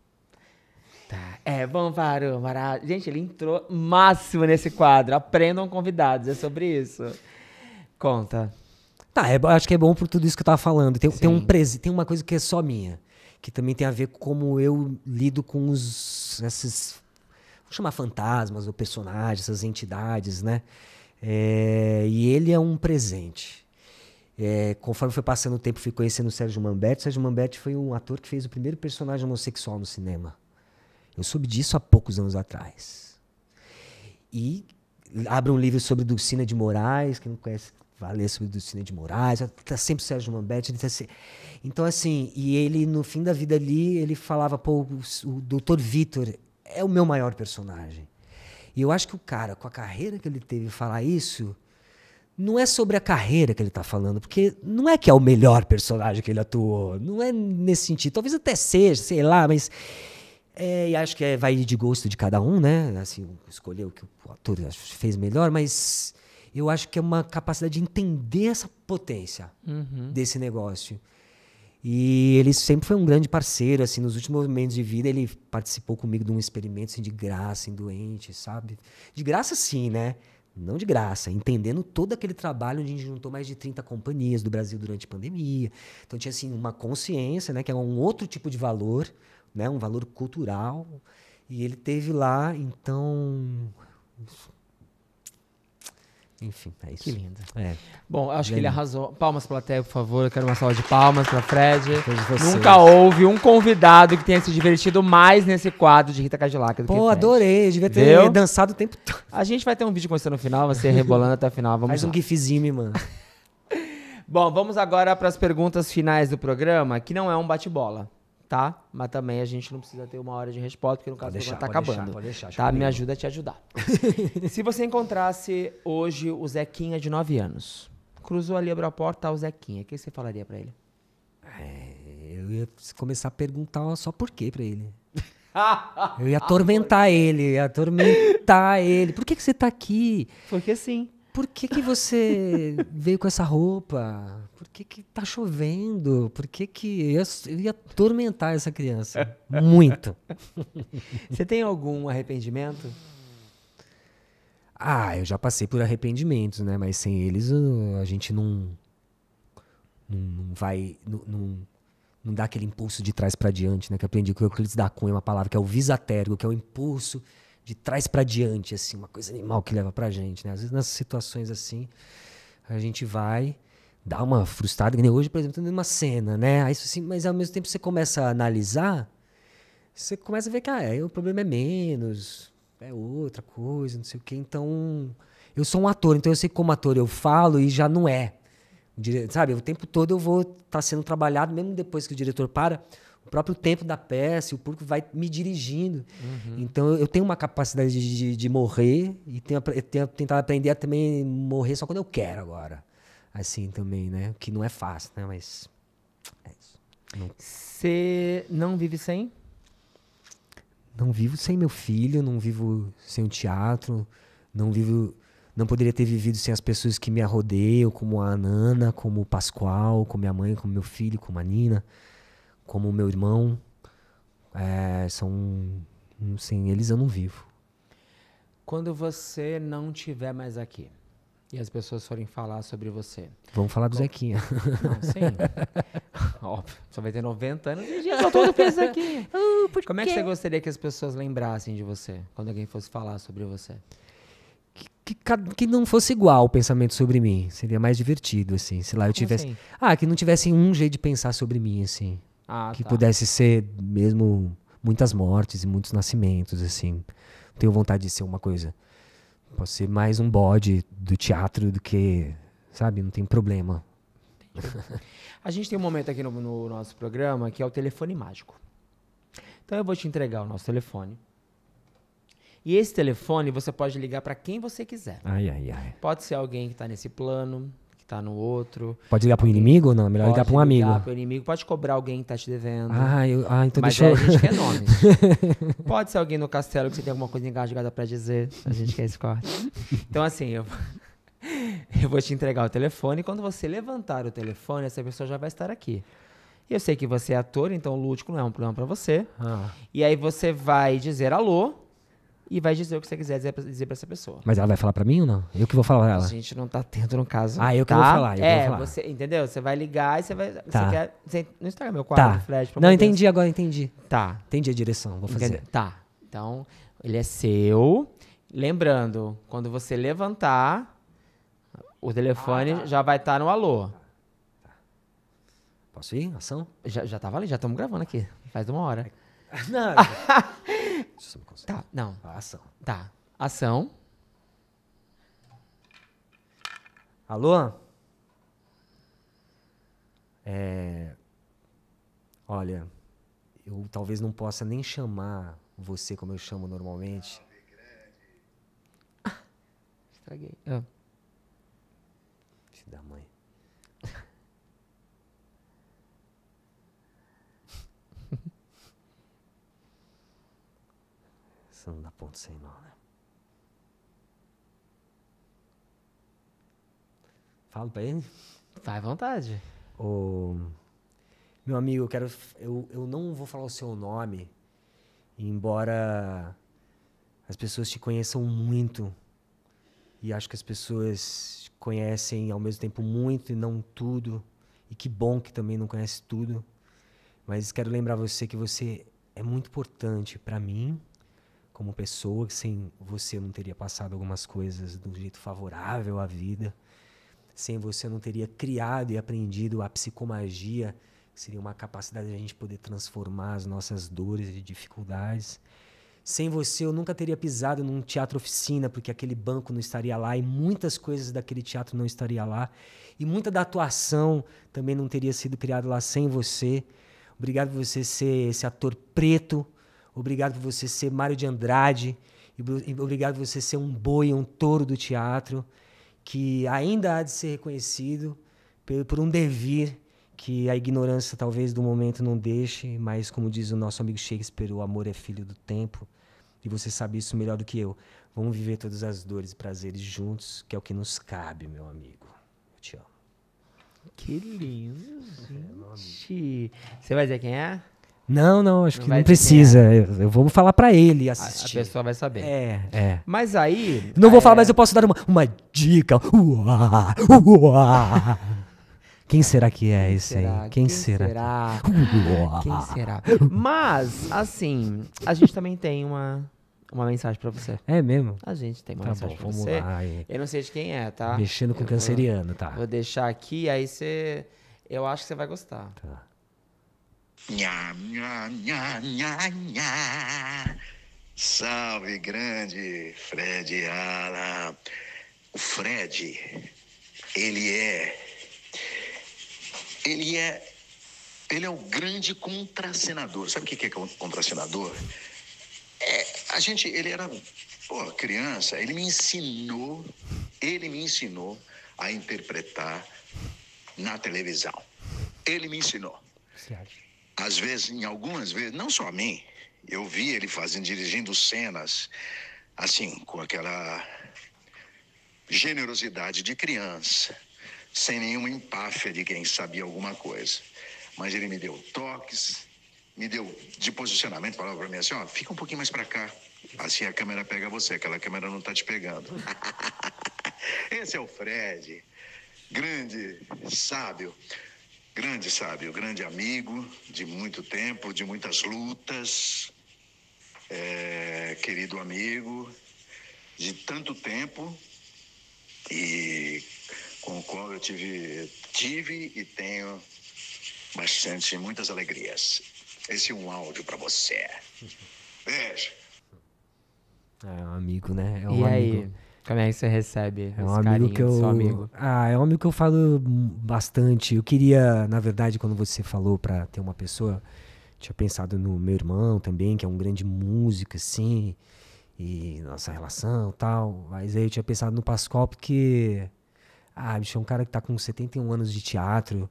Tá, é bom para o moral. Gente, ele entrou máximo nesse quadro, aprendam convidados, é sobre isso. Conta. Tá, acho que é bom por tudo isso que eu tava falando. Tem uma coisa que é só minha, que também tem a ver com como eu lido com esses, vou chamar fantasmas ou personagens, essas entidades, né? E ele é um presente. Conforme foi passando o tempo, fui conhecendo o Sérgio Manberti. O Sérgio Manberti foi um ator que fez o primeiro personagem homossexual no cinema. Eu soube disso há poucos anos atrás. E abre um livro sobre Dulcina de Moraes, quem não conhece, vai ler sobre Dulcina de Moraes. Tá sempre o Sérgio Manberti. Então, assim, e ele, no fim da vida ali, ele falava, o Dr. Vitor é o meu maior personagem. E eu acho que o cara, com a carreira que ele teve, falar isso, não é sobre a carreira que ele tá falando, porque não é que é o melhor personagem que ele atuou, não é nesse sentido, talvez até seja, sei lá, mas e acho que vai de gosto de cada um, né, assim, escolher o que o ator fez melhor, mas eu acho que é uma capacidade de entender essa potência desse negócio. E ele sempre foi um grande parceiro, assim, nos últimos momentos de vida ele participou comigo de um experimento assim, de graça em doentes, sabe? De graça sim, né? Não de graça, entendendo todo aquele trabalho onde a gente juntou mais de 30 companhias do Brasil durante a pandemia. Então tinha assim uma consciência, né, que é um outro tipo de valor, né, um valor cultural. E ele teve lá, então, enfim, é isso. Que lindo. É. Bom, acho que ele arrasou. Palmas pra plateia, por favor. Eu quero uma salva de palmas pra Fred. Vocês. Nunca houve um convidado que tenha se divertido mais nesse quadro de Rita Cadillac do que Pô, Fred. adorei. Eu devia ter dançado o tempo todo. A gente vai ter um vídeo com você no final, você rebolando até o final. Vamos Faz lá. um gifzinho, mano. Bom, vamos agora para as perguntas finais do programa, que não é um bate-bola, tá? Mas também a gente não precisa ter 1 hora de resposta, porque no caso do programa tá acabando. Pode deixar. Tá? Me ajuda a te ajudar. Se você encontrasse hoje o Zequinha de 9 anos, cruzou ali, abriu a porta, tá o Zequinha, o que você falaria pra ele? Eu ia começar a perguntar só por quê pra ele. Eu ia atormentar ele, Por que você tá aqui? Porque sim. Por que você veio com essa roupa? Por que tá chovendo? Por que eu ia atormentar essa criança? Muito. Você tem algum arrependimento? Eu já passei por arrependimentos, né? Mas sem eles a gente não vai... Não dá aquele impulso de trás para diante, né? Que eu aprendi com o Euclides da Cunha, uma palavra que é o visatérgo, que é o impulso de trás para diante, assim, uma coisa animal que leva pra gente, né? Às vezes nessas situações assim, a gente vai dar uma frustrada, que nem hoje, por exemplo, tô numa cena, né? Aí, assim, mas ao mesmo tempo você começa a analisar, você começa a ver que o problema é menos, é outra coisa, não sei o quê. Então, eu sou um ator, então eu sei que como ator eu falo e já não é. Sabe, o tempo todo eu vou estar sendo trabalhado, mesmo depois que o diretor para, o próprio tempo da peça, o público vai me dirigindo. Então eu tenho uma capacidade de morrer e tenho tentado aprender a também morrer só quando eu quero agora. Assim também, né? Que não é fácil, né? Mas é isso. Você não vive sem? Não vivo sem meu filho, não vivo sem o teatro, não poderia ter vivido sem as pessoas que me rodeiam, como a Nana, como o Pascoal, como minha mãe, como meu filho, como a Nina, como o meu irmão. Sem eles eu não vivo. Quando você não estiver mais aqui e as pessoas forem falar sobre você. Vamos falar do Zequinha. Não, sim. Óbvio, só vai ter 90 anos e gente, eu todo penso aqui. Como é que você gostaria que as pessoas lembrassem de você quando alguém fosse falar sobre você? Que não fosse igual o pensamento sobre mim. Seria mais divertido, assim. Se lá eu tivesse. Assim? Que não tivesse um jeito de pensar sobre mim, assim. Que pudesse ser mesmo muitas mortes e muitos nascimentos, assim. Não tenho vontade de ser uma coisa. Posso ser mais um bode do teatro do que, sabe, não tem problema. A gente tem um momento aqui no nosso programa que é o telefone mágico. Então eu vou te entregar o nosso telefone. E esse telefone você pode ligar para quem você quiser. Pode ser alguém que está nesse plano, que está no outro. Pode ligar para um inimigo ou não? É melhor ligar para um amigo. Pode ligar para o inimigo. Pode cobrar alguém que está te devendo. Então mas deixa eu... a gente quer nomes. Pode ser alguém no castelo que você tem alguma coisa engasgada para dizer. A gente quer esse corte. Então assim, eu vou te entregar o telefone. E quando você levantar o telefone, essa pessoa já vai estar aqui. Eu sei que você é ator, então o lúdico não é um problema para você. E aí você vai dizer alô. E vai dizer o que você quiser dizer pra essa pessoa. Mas ela vai falar pra mim ou não? Eu que vou falar pra ela. A gente não tá tendo no caso. Eu que vou falar. Você, entendeu? Você vai ligar e você vai... Tá. Você não estraga meu quadro, Fred. Não, entendi agora, entendi. Tá. Entendi a direção, vou fazer. Tá. Então, ele é seu. Lembrando, quando você levantar, o telefone já vai estar no alô. Posso ir? Ação? Já tava ali, já estamos gravando aqui. Faz 1 hora. Não. Tá, não. Ação. Tá. Ação. Alô? Olha, eu talvez não possa nem chamar você como eu chamo normalmente. Estraguei. Filho da mãe. Você não dá ponto sem nó, né? Falo pra ele? Vai à vontade. Meu amigo, eu não vou falar o seu nome, embora as pessoas te conheçam muito. E acho que as pessoas te conhecem ao mesmo tempo muito e não tudo. E que bom que também não conhece tudo. Mas quero lembrar você que você é muito importante pra mim, como pessoa, que sem você eu não teria passado algumas coisas de um jeito favorável à vida. Sem você eu não teria criado e aprendido a psicomagia, que seria uma capacidade de a gente poder transformar as nossas dores e dificuldades. Sem você eu nunca teria pisado num teatro oficina, porque aquele banco não estaria lá e muitas coisas daquele teatro não estaria lá. E muita da atuação também não teria sido criada lá sem você. Obrigado por você ser esse ator preto. Obrigado por você ser Mário de Andrade. E obrigado por você ser um boi, um touro do teatro, que ainda há de ser reconhecido por um devir que a ignorância talvez do momento não deixe, mas como diz o nosso amigo Shakespeare, o amor é filho do tempo. E você sabe isso melhor do que eu. Vamos viver todas as dores e prazeres juntos, que é o que nos cabe, meu amigo. Eu te amo. Que lindo, gente. Você vai dizer quem é? Não, acho que não precisa. Eu vou falar pra ele assistir. A pessoa vai saber. É. Mas aí... Não vou falar, mas eu posso dar uma dica. Quem será que é esse aí? Quem será? Quem será? Mas, assim, a gente também tem uma mensagem pra você. É mesmo? A gente tem uma mensagem pra vamos você. Lá. Eu não sei de quem é, tá? Mexendo com canceriano, tá? Vou deixar aqui, aí você... Eu acho que você vai gostar. Tá. Nha, nha, nha, nha, nha. Salve, grande Fred Ala. O Fred, ele é Ele é o grande contracenador. Sabe o que é contracenador? Ele era criança, ele me ensinou a interpretar na televisão. Ele me ensinou. Às vezes, algumas vezes, não só a mim, eu vi ele dirigindo cenas, assim, com aquela generosidade de criança, sem nenhuma empáfia de quem sabia alguma coisa. Mas ele me deu toques, me deu de posicionamento, falava para mim assim, fica um pouquinho mais para cá, assim a câmera pega você, aquela câmera não tá te pegando. Esse é o Fred, grande sábio, grande amigo de muito tempo, de muitas lutas, querido amigo de tanto tempo e com o qual eu tive e tenho muitas alegrias. Esse é um áudio pra você. Beijo. É um amigo, né? É um E amigo. aí, como é que você recebe É um esse amigo carinho que do seu eu. amigo? É um amigo que eu falo bastante. Eu queria, na verdade, quando você falou pra ter uma pessoa, tinha pensado no meu irmão também, que é um grande músico, assim, e nossa relação e tal. Mas aí eu tinha pensado no Pascoal porque. Bicho, é um cara que tá com 71 anos de teatro.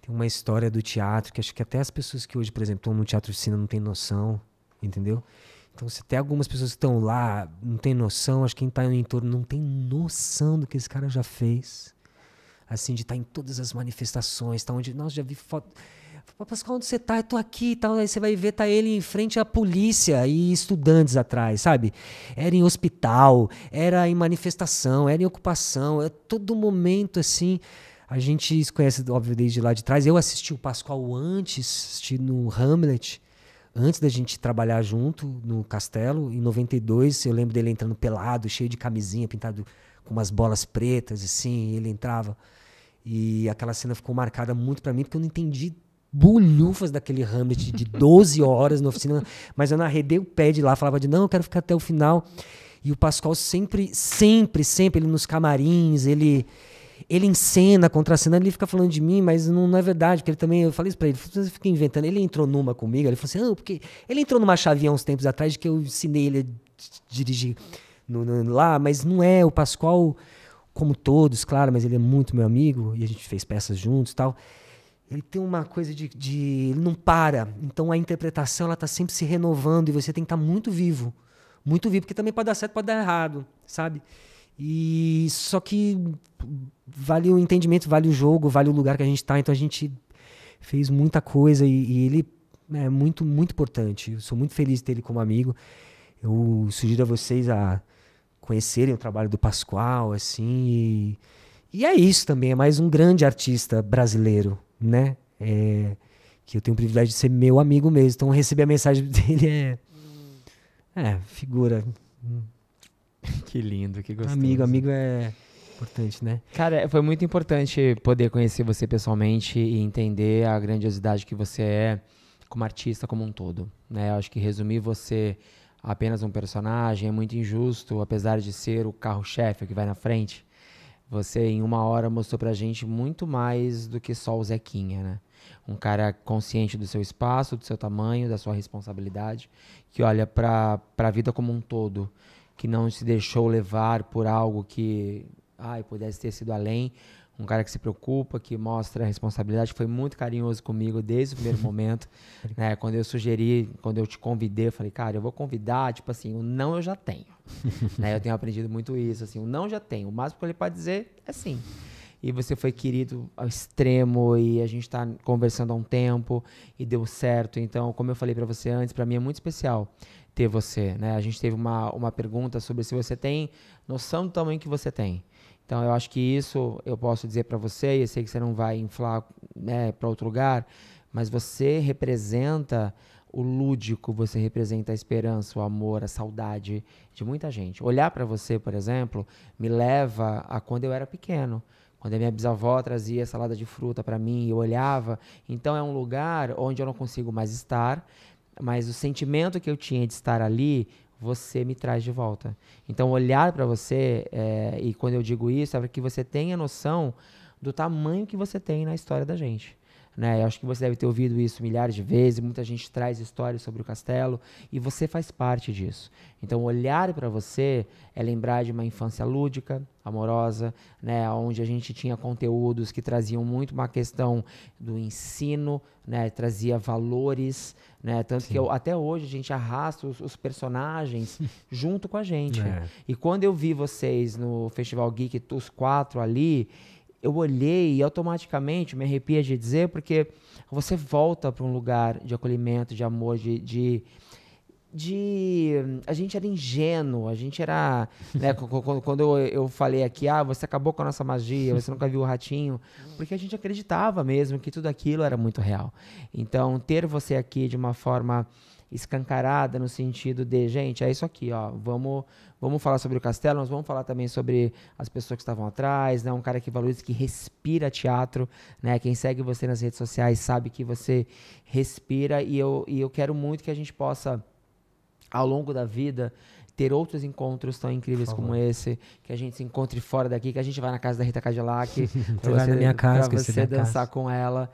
Tem uma história do teatro que acho que até as pessoas que hoje, por exemplo, estão no Teatro Oficina não tem noção, entendeu? Então, se até algumas pessoas que estão lá não tem noção, acho que quem está no entorno não tem noção do que esse cara já fez. Assim, de estar em todas as manifestações, tá onde, nossa, já vi foto. Pascoal, onde você tá? Eu tô aqui e tal. Aí você vai ver, tá ele em frente à polícia e estudantes atrás, sabe? Era em hospital, era em manifestação, era em ocupação, todo momento, assim. A gente se conhece, óbvio, desde lá de trás. Eu assisti o Pascoal antes, assisti no Hamlet, antes da gente trabalhar junto no Castelo. Em 92, eu lembro dele entrando pelado, cheio de camisinha, pintado com umas bolas pretas, assim. Ele entrava. E aquela cena ficou marcada muito pra mim, porque eu não entendi bulhufas daquele Hamlet de 12 horas na oficina. Mas eu não arredei o pé de lá, falava não, eu quero ficar até o final. E o Pascoal sempre, ele nos camarins, ele encena, contracena, ele fica falando de mim, mas não é verdade, porque ele também, eu falei isso pra ele, você fica inventando, ele entrou numa comigo, ele falou assim, porque ele entrou numa chavinha uns tempos atrás de que eu ensinei ele a dirigir lá, mas não é, o Pascoal, como todos, claro, mas ele é muito meu amigo, e a gente fez peças juntos e tal, ele tem uma coisa ele não para, então a interpretação, ela tá sempre se renovando, e você tem que estar muito vivo, porque também pode dar certo, pode dar errado, sabe? E só que vale o entendimento, vale o jogo, vale o lugar que a gente está. Então a gente fez muita coisa e ele é muito, muito importante. Eu sou muito feliz de ter ele como amigo. Eu sugiro a vocês a conhecerem o trabalho do Pascoal, assim. E é isso também, é mais um grande artista brasileiro, né? Que eu tenho o privilégio de ser meu amigo mesmo. Então receber a mensagem dele figura. Que lindo, que gostoso. Amigo é importante, né? Cara, foi muito importante poder conhecer você pessoalmente e entender a grandiosidade que você é como artista como um todo, né? Eu acho que resumir você a apenas um personagem é muito injusto, apesar de ser o carro-chefe que vai na frente. Você, em 1 hora, mostrou pra gente muito mais do que só o Zequinha, né? Um cara consciente do seu espaço, do seu tamanho, da sua responsabilidade, que olha pra vida como um todo, que não se deixou levar por algo que pudesse ter sido além. Um cara que se preocupa, que mostra a responsabilidade, foi muito carinhoso comigo desde o primeiro momento. Né? Quando eu te convidei, eu falei, cara, eu vou convidar, tipo assim, o não eu já tenho. Né? Eu tenho aprendido muito isso, assim, o não já tenho. O máximo que ele pode dizer é sim. E você foi querido ao extremo e a gente está conversando há um tempo e deu certo. Então, como eu falei para você antes, para mim é muito especial ter você, né? A gente teve uma pergunta sobre se você tem noção do tamanho que você tem. Então, eu acho que isso eu posso dizer para você, e eu sei que você não vai inflar, né, para outro lugar, mas você representa o lúdico, você representa a esperança, o amor, a saudade de muita gente. Olhar para você, por exemplo, me leva a quando eu era pequeno. Quando a minha bisavó trazia salada de fruta para mim, eu olhava. Então, é um lugar onde eu não consigo mais estar, mas o sentimento que eu tinha de estar ali, você me traz de volta. Então, olhar para você, e quando eu digo isso, é para que você tenha noção do tamanho que você tem na história da gente. né? Eu acho que você deve ter ouvido isso milhares de vezes, muita gente traz histórias sobre o castelo e você faz parte disso. Então, olhar para você é lembrar de uma infância lúdica, amorosa, né? Onde a gente tinha conteúdos que traziam muito uma questão do ensino, né? Trazia valores, né? Tanto que até hoje a gente arrasta os personagens junto com a gente. E quando eu vi vocês no Festival Geek, os 4 ali, eu olhei e automaticamente me arrepia de dizer, porque você volta para um lugar de acolhimento, de amor, a gente era ingênuo, a gente era, né, quando eu falei aqui, você acabou com a nossa magia, você nunca viu o ratinho, porque a gente acreditava mesmo que tudo aquilo era muito real. Então, ter você aqui de uma forma escancarada, no sentido de, gente, é isso aqui, ó, vamos falar sobre o castelo, mas vamos falar também sobre as pessoas que estavam atrás, né, um cara que valoriza, que respira teatro, né, quem segue você nas redes sociais sabe que você respira, e eu quero muito que a gente possa, ao longo da vida, ter outros encontros tão incríveis como esse, que a gente se encontre fora daqui, que a gente vá na casa da Rita Cadillac, pra você dançar com ela.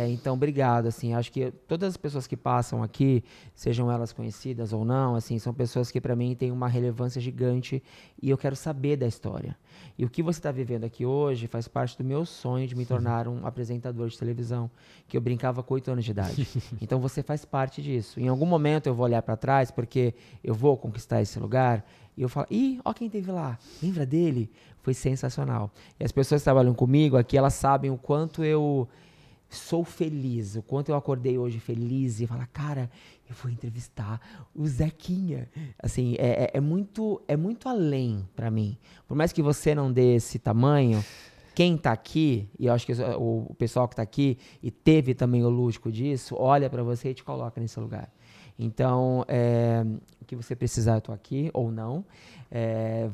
Então, obrigado, assim, acho que todas as pessoas que passam aqui, sejam elas conhecidas ou não, assim, são pessoas que para mim têm uma relevância gigante e eu quero saber da história. E o que você está vivendo aqui hoje faz parte do meu sonho de me tornar um apresentador de televisão, que eu brincava com 8 anos de idade. Então, você faz parte disso. Em algum momento eu vou olhar para trás, porque eu vou conquistar esse lugar, e eu falo, ó quem teve lá, lembra dele? Foi sensacional. E as pessoas que trabalham comigo aqui, elas sabem o quanto eu sou feliz, o quanto eu acordei hoje feliz e falar, cara, eu vou entrevistar o Zequinha. Assim, é muito além pra mim. Por mais que você não dê esse tamanho, quem tá aqui, e eu acho que o pessoal que tá aqui e teve também o lúdico disso, olha pra você e te coloca nesse lugar. Então, o que você precisar, eu tô aqui, ou não.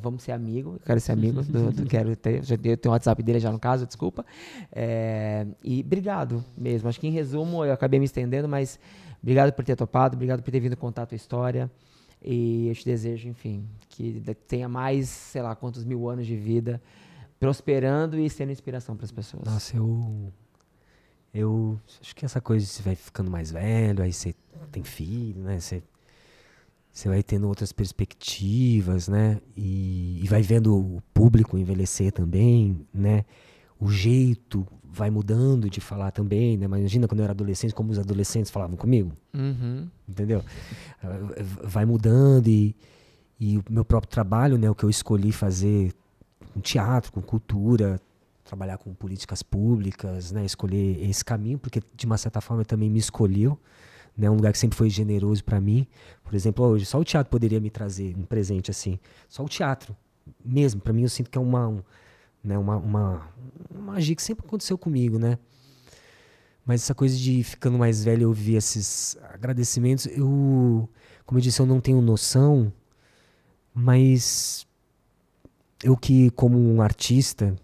Vamos ser amigos, eu quero ser amigo, quero ter, eu tenho o WhatsApp dele já no caso, desculpa. E obrigado mesmo, acho que em resumo eu acabei me estendendo, mas obrigado por ter topado, obrigado por ter vindo contar a tua história, e eu te desejo, enfim, que tenha mais, sei lá, quantos 1000 anos de vida, prosperando e sendo inspiração para as pessoas. Nossa, eu acho que essa coisa de você vai ficando mais velho, aí você tem filho, né, você vai tendo outras perspectivas, né? E vai vendo o público envelhecer também, né? O jeito vai mudando de falar também, né? Mas imagina quando eu era adolescente, como os adolescentes falavam comigo. Entendeu? Vai mudando e o meu próprio trabalho, né? O que eu escolhi fazer com teatro, com cultura, trabalhar com políticas públicas, né? Escolher esse caminho, porque de uma certa forma também me escolheu. Né, um lugar que sempre foi generoso para mim. Por exemplo, hoje, só o teatro poderia me trazer um presente assim. Só o teatro. Mesmo, para mim, eu sinto que é uma magia que sempre aconteceu comigo, né? Mas essa coisa de ficando mais velho, eu ouvir esses agradecimentos, como eu disse, eu não tenho noção, mas eu que, como um artista,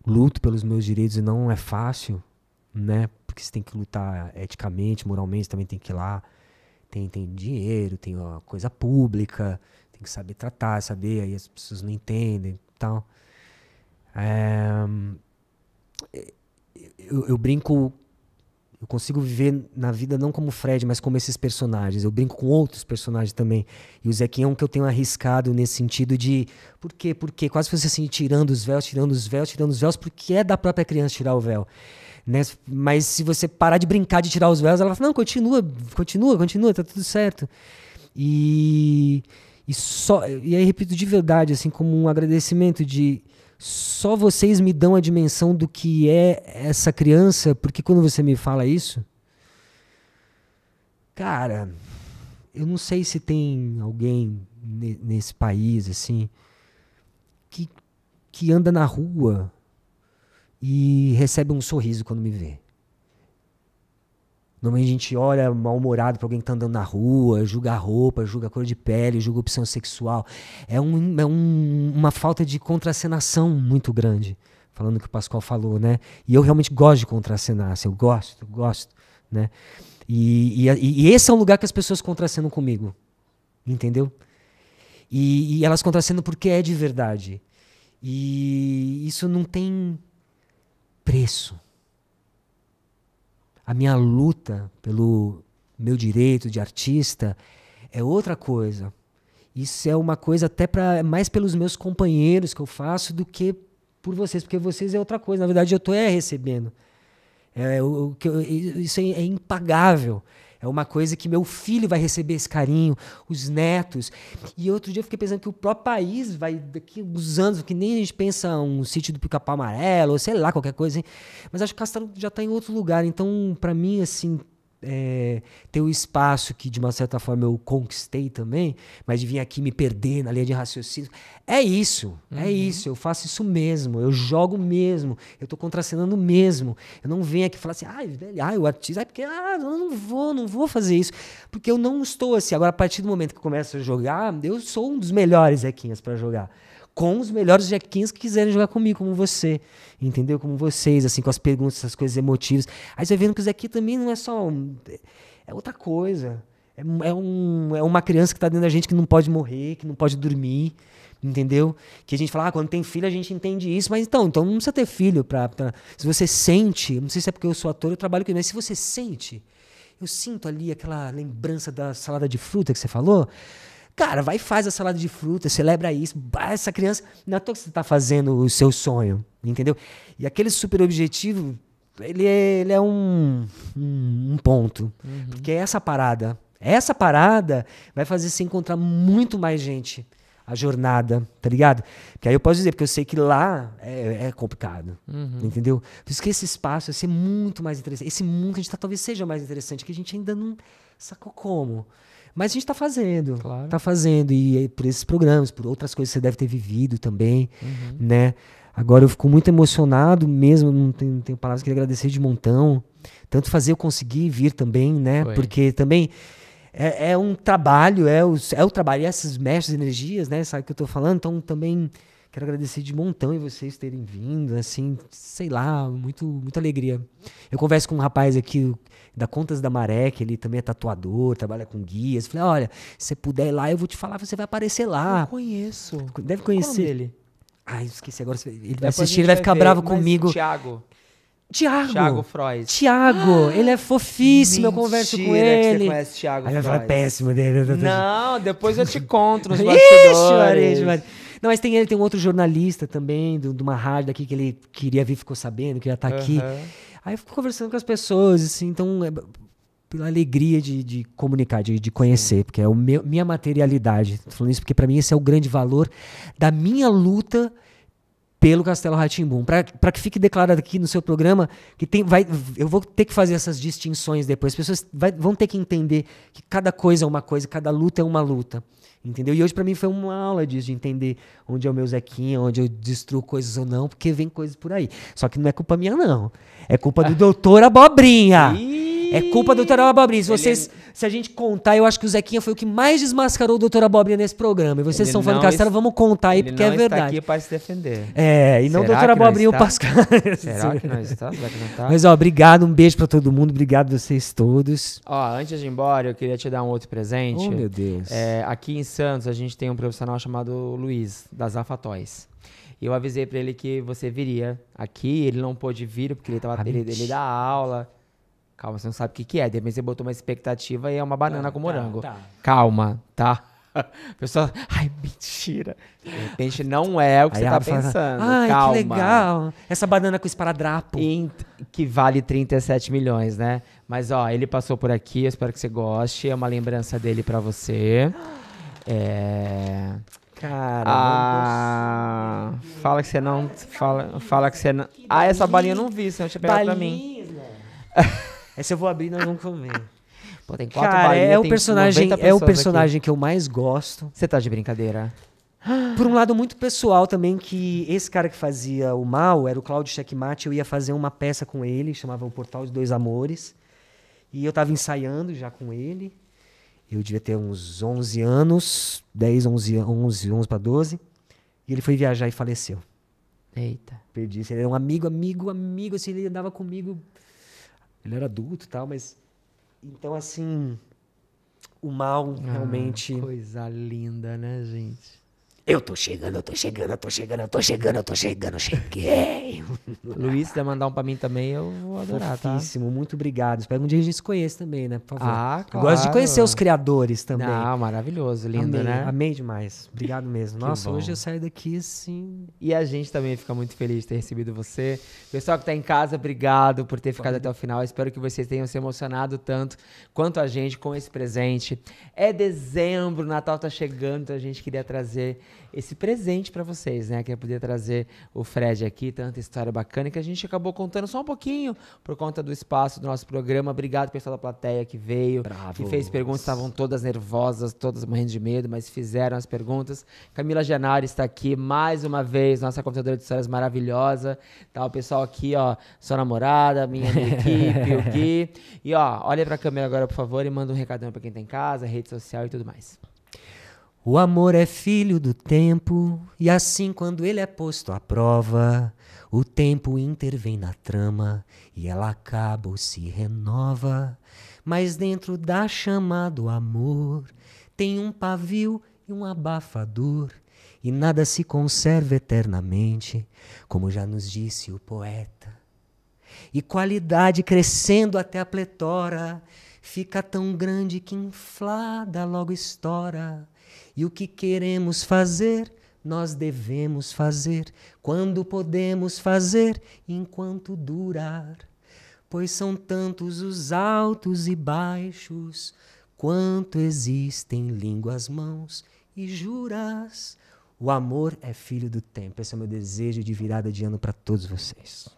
luto pelos meus direitos e não é fácil, né? Porque você tem que lutar eticamente, moralmente, também tem que ir lá. Tem dinheiro, tem uma coisa pública, tem que saber tratar, saber, aí as pessoas não entendem e tal. Eu brinco, eu consigo viver na vida não como o Fred, mas como esses personagens. Eu brinco com outros personagens também. E o Zequinha é um que eu tenho arriscado nesse sentido de... Por quê? Porque quase você assim, tirando os véus, porque é da própria criança tirar o véu. Né? Mas se você parar de brincar de tirar os véus, ela fala, não, continua, tá tudo certo. E aí repito de verdade, assim, como um agradecimento de só vocês me dão a dimensão do que é essa criança, porque quando você me fala isso, cara, eu não sei se tem alguém nesse país, assim, que anda na rua e recebe um sorriso quando me vê. Normalmente a gente olha mal-humorado pra alguém que tá andando na rua, julga a roupa, julga a cor de pele, julga a opção sexual. É uma falta de contracenação muito grande, falando o que o Pascoal falou, né? E eu realmente gosto de contracenar, assim, eu gosto, né? E esse é um lugar que as pessoas contracenam comigo, entendeu? E elas contracenam porque é de verdade. E isso não tem preço. A minha luta pelo meu direito de artista é outra coisa. Isso é uma coisa até mais pelos meus companheiros que eu faço do que por vocês, porque vocês é outra coisa. Na verdade, eu estou recebendo. Isso é impagável. É uma coisa que meu filho vai receber esse carinho, os netos. E outro dia eu fiquei pensando que o próprio país vai, daqui a uns anos, que nem a gente pensa um sítio do Pica-Pau Amarelo, ou sei lá, qualquer coisa assim. Mas acho que o Castelo já está em outro lugar. Então, para mim, assim, ter o espaço que, de uma certa forma, eu conquistei também, mas de vir aqui me perder na linha de raciocínio. É isso. Eu faço isso mesmo, eu jogo mesmo, eu tô contracenando mesmo. Eu não venho aqui falar assim, o artista, porque eu não vou fazer isso, porque eu não estou assim. Agora, a partir do momento que eu começo a jogar, eu sou um dos melhores Zequinhas para jogar. Com os melhores Zequinhas que quiserem jogar comigo, como você, entendeu? Como vocês, assim, com as perguntas, essas coisas emotivas. Aí você vai vendo que o Zequinha também não é só... é outra coisa. É uma criança que está dentro da gente que não pode morrer, que não pode dormir, entendeu? Que a gente fala, quando tem filho a gente entende isso, mas então não precisa ter filho se você sente, não sei se é porque eu sou ator, eu trabalho com isso, mas se você sente, eu sinto ali aquela lembrança da salada de fruta que você falou. Cara, vai e faz a salada de fruta, celebra isso. Essa criança, não é à toa que você está fazendo o seu sonho, entendeu? E aquele super objetivo, ele é um ponto. Porque essa parada vai fazer você encontrar muito mais gente a jornada, tá ligado? Que aí eu posso dizer, porque eu sei que lá é complicado, entendeu? Por isso que esse espaço vai ser muito mais interessante. Esse mundo que a gente talvez seja mais interessante, que a gente ainda não sacou como. Mas a gente está fazendo, e por esses programas, por outras coisas que você deve ter vivido também, né? Agora eu fico muito emocionado mesmo, não tenho palavras, queria agradecer de montão, tanto fazer eu conseguir vir também, né? Porque também é um trabalho, é o trabalho, e essas mestras energias, né? Sabe o que eu estou falando? Então também quero agradecer de montão e vocês terem vindo, assim, sei lá, muita alegria. Eu converso com um rapaz aqui da Contas da Maré, que ele também é tatuador, trabalha com guias. Falei, olha, se você puder ir lá, eu vou te falar, você vai aparecer lá. Eu conheço. Deve conhecer. Qual o nome dele? Ai, esqueci agora. Ele vai assistir, ele vai ficar bravo comigo. Thiago Freud. Thiago, ele é fofíssimo, eu converso com ele. Que você conhece Thiago Aí Freud. vai falar péssimo dele. Não, depois eu te conto nos bastidores. Ixi, não, mas ele tem um outro jornalista também, de uma rádio daqui, que ele queria vir, ficou sabendo, que ia estar aqui. Aí eu fico conversando com as pessoas, assim, então, pela alegria de comunicar, de conhecer, porque é minha materialidade. Tô falando isso porque para mim esse é o grande valor da minha luta pelo Castelo Rá-Tim-Bum. Para que fique declarado aqui no seu programa que eu vou ter que fazer essas distinções depois. As pessoas vão ter que entender que cada coisa é uma coisa, cada luta é uma luta. Entendeu? E hoje pra mim foi uma aula disso, de entender onde é o meu Zequinha, onde eu destruo coisas ou não, porque vem coisas por aí. Só que não é culpa minha, não. É culpa do Doutor Abobrinha. É culpa do Doutor Abobrinha. Se a gente contar, eu acho que o Zequinha foi o que mais desmascarou o Doutor Abobrinha nesse programa. E vocês estão falando Castelo, vamos contar aí, porque é verdade. Ele não está aqui para se defender. E não o Doutor Abobrinha o Pascal. Será que não está? Será que não está? Mas, obrigado, um beijo pra todo mundo, obrigado a vocês todos. Antes de ir embora, eu queria te dar um outro presente. Oh, meu Deus. Aqui em Santos, a gente tem um profissional chamado Luiz, da Zafa Toys. E eu avisei pra ele que você viria aqui, ele não pôde vir, porque ele dá aula. Calma, você não sabe o que é. De repente você botou uma expectativa e é uma banana com morango. Calma, tá? Pessoal, mentira. De repente não é o que você tá pensando. Calma. Que legal. Essa banana com esparadrapo. Que vale 37 milhões, né? Mas, ele passou por aqui, eu espero que você goste. É uma lembrança dele pra você. Cara, fala que você não... Fala que você não... essa balinha eu não vi, você não tinha pegado pra mim. Essa eu vou abrir e nós vamos comer. Pô, tem 4 balinhas, é o personagem que eu mais gosto. Você tá de brincadeira? Por um lado muito pessoal também, que esse cara que fazia o mal era o Cláudio Checkmate. Eu ia fazer uma peça com ele, chamava O Portal de Dois Amores. E eu tava ensaiando já com ele. Eu devia ter uns 11 anos, 11 para 12. E ele foi viajar e faleceu. Eita. Perdi. Ele era um amigo, assim, ele andava comigo. Ele era adulto e tal, mas... Então, assim, o mal realmente... Coisa linda, né, gente? Eu tô chegando, eu tô chegando, eu tô chegando, eu tô chegando, eu tô chegando, cheguei. Luiz, se der mandar um pra mim também, eu vou adorar, tá? Fofíssimo, muito obrigado. Espero que um dia a gente se conheça também, né? Por favor. Ah, Eu gosto de claro. conhecer os criadores também. Não, maravilhoso, lindo, amei, né? amei demais. Obrigado mesmo. Que Nossa, bom. hoje eu saio daqui assim... E a gente também fica muito feliz de ter recebido você. Pessoal que tá em casa, obrigado por ter ficado até o final. Espero que vocês tenham se emocionado tanto quanto a gente com esse presente. É dezembro, Natal tá chegando, então a gente queria trazer esse presente pra vocês, né? Queria poder trazer o Fred aqui, tanta história bacana que a gente acabou contando só um pouquinho por conta do espaço do nosso programa. Obrigado, pessoal da plateia que veio, que fez perguntas, estavam todas nervosas, todas morrendo de medo, mas fizeram as perguntas. Camila Genari está aqui mais uma vez, nossa contadora de histórias maravilhosa. Tá o pessoal aqui, ó, sua namorada, minha equipe, o Gui. E ó, olha pra câmera agora, por favor, e manda um recadão pra quem tá em casa, rede social e tudo mais. O amor é filho do tempo, e assim quando ele é posto à prova, o tempo intervém na trama, e ela acaba ou se renova. Mas dentro da chama do amor, tem um pavio e um abafador, e nada se conserva eternamente, como já nos disse o poeta. E qualidade crescendo até a pletora, fica tão grande que inflada logo estoura. E o que queremos fazer, nós devemos fazer, quando podemos fazer, enquanto durar. Pois são tantos os altos e baixos, quanto existem línguas, mãos e juras. O amor é filho do tempo. Esse é o meu desejo de virada de ano para todos vocês.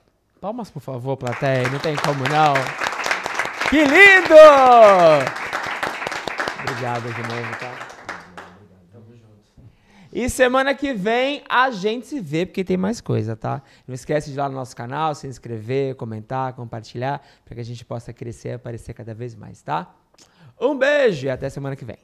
Palmas, por favor, plateia. Não tem como, não. Que lindo! Obrigado de novo, tá? E semana que vem a gente se vê, porque tem mais coisa, tá? Não esquece de ir lá no nosso canal, se inscrever, comentar, compartilhar, para que a gente possa crescer e aparecer cada vez mais, tá? Um beijo e até semana que vem.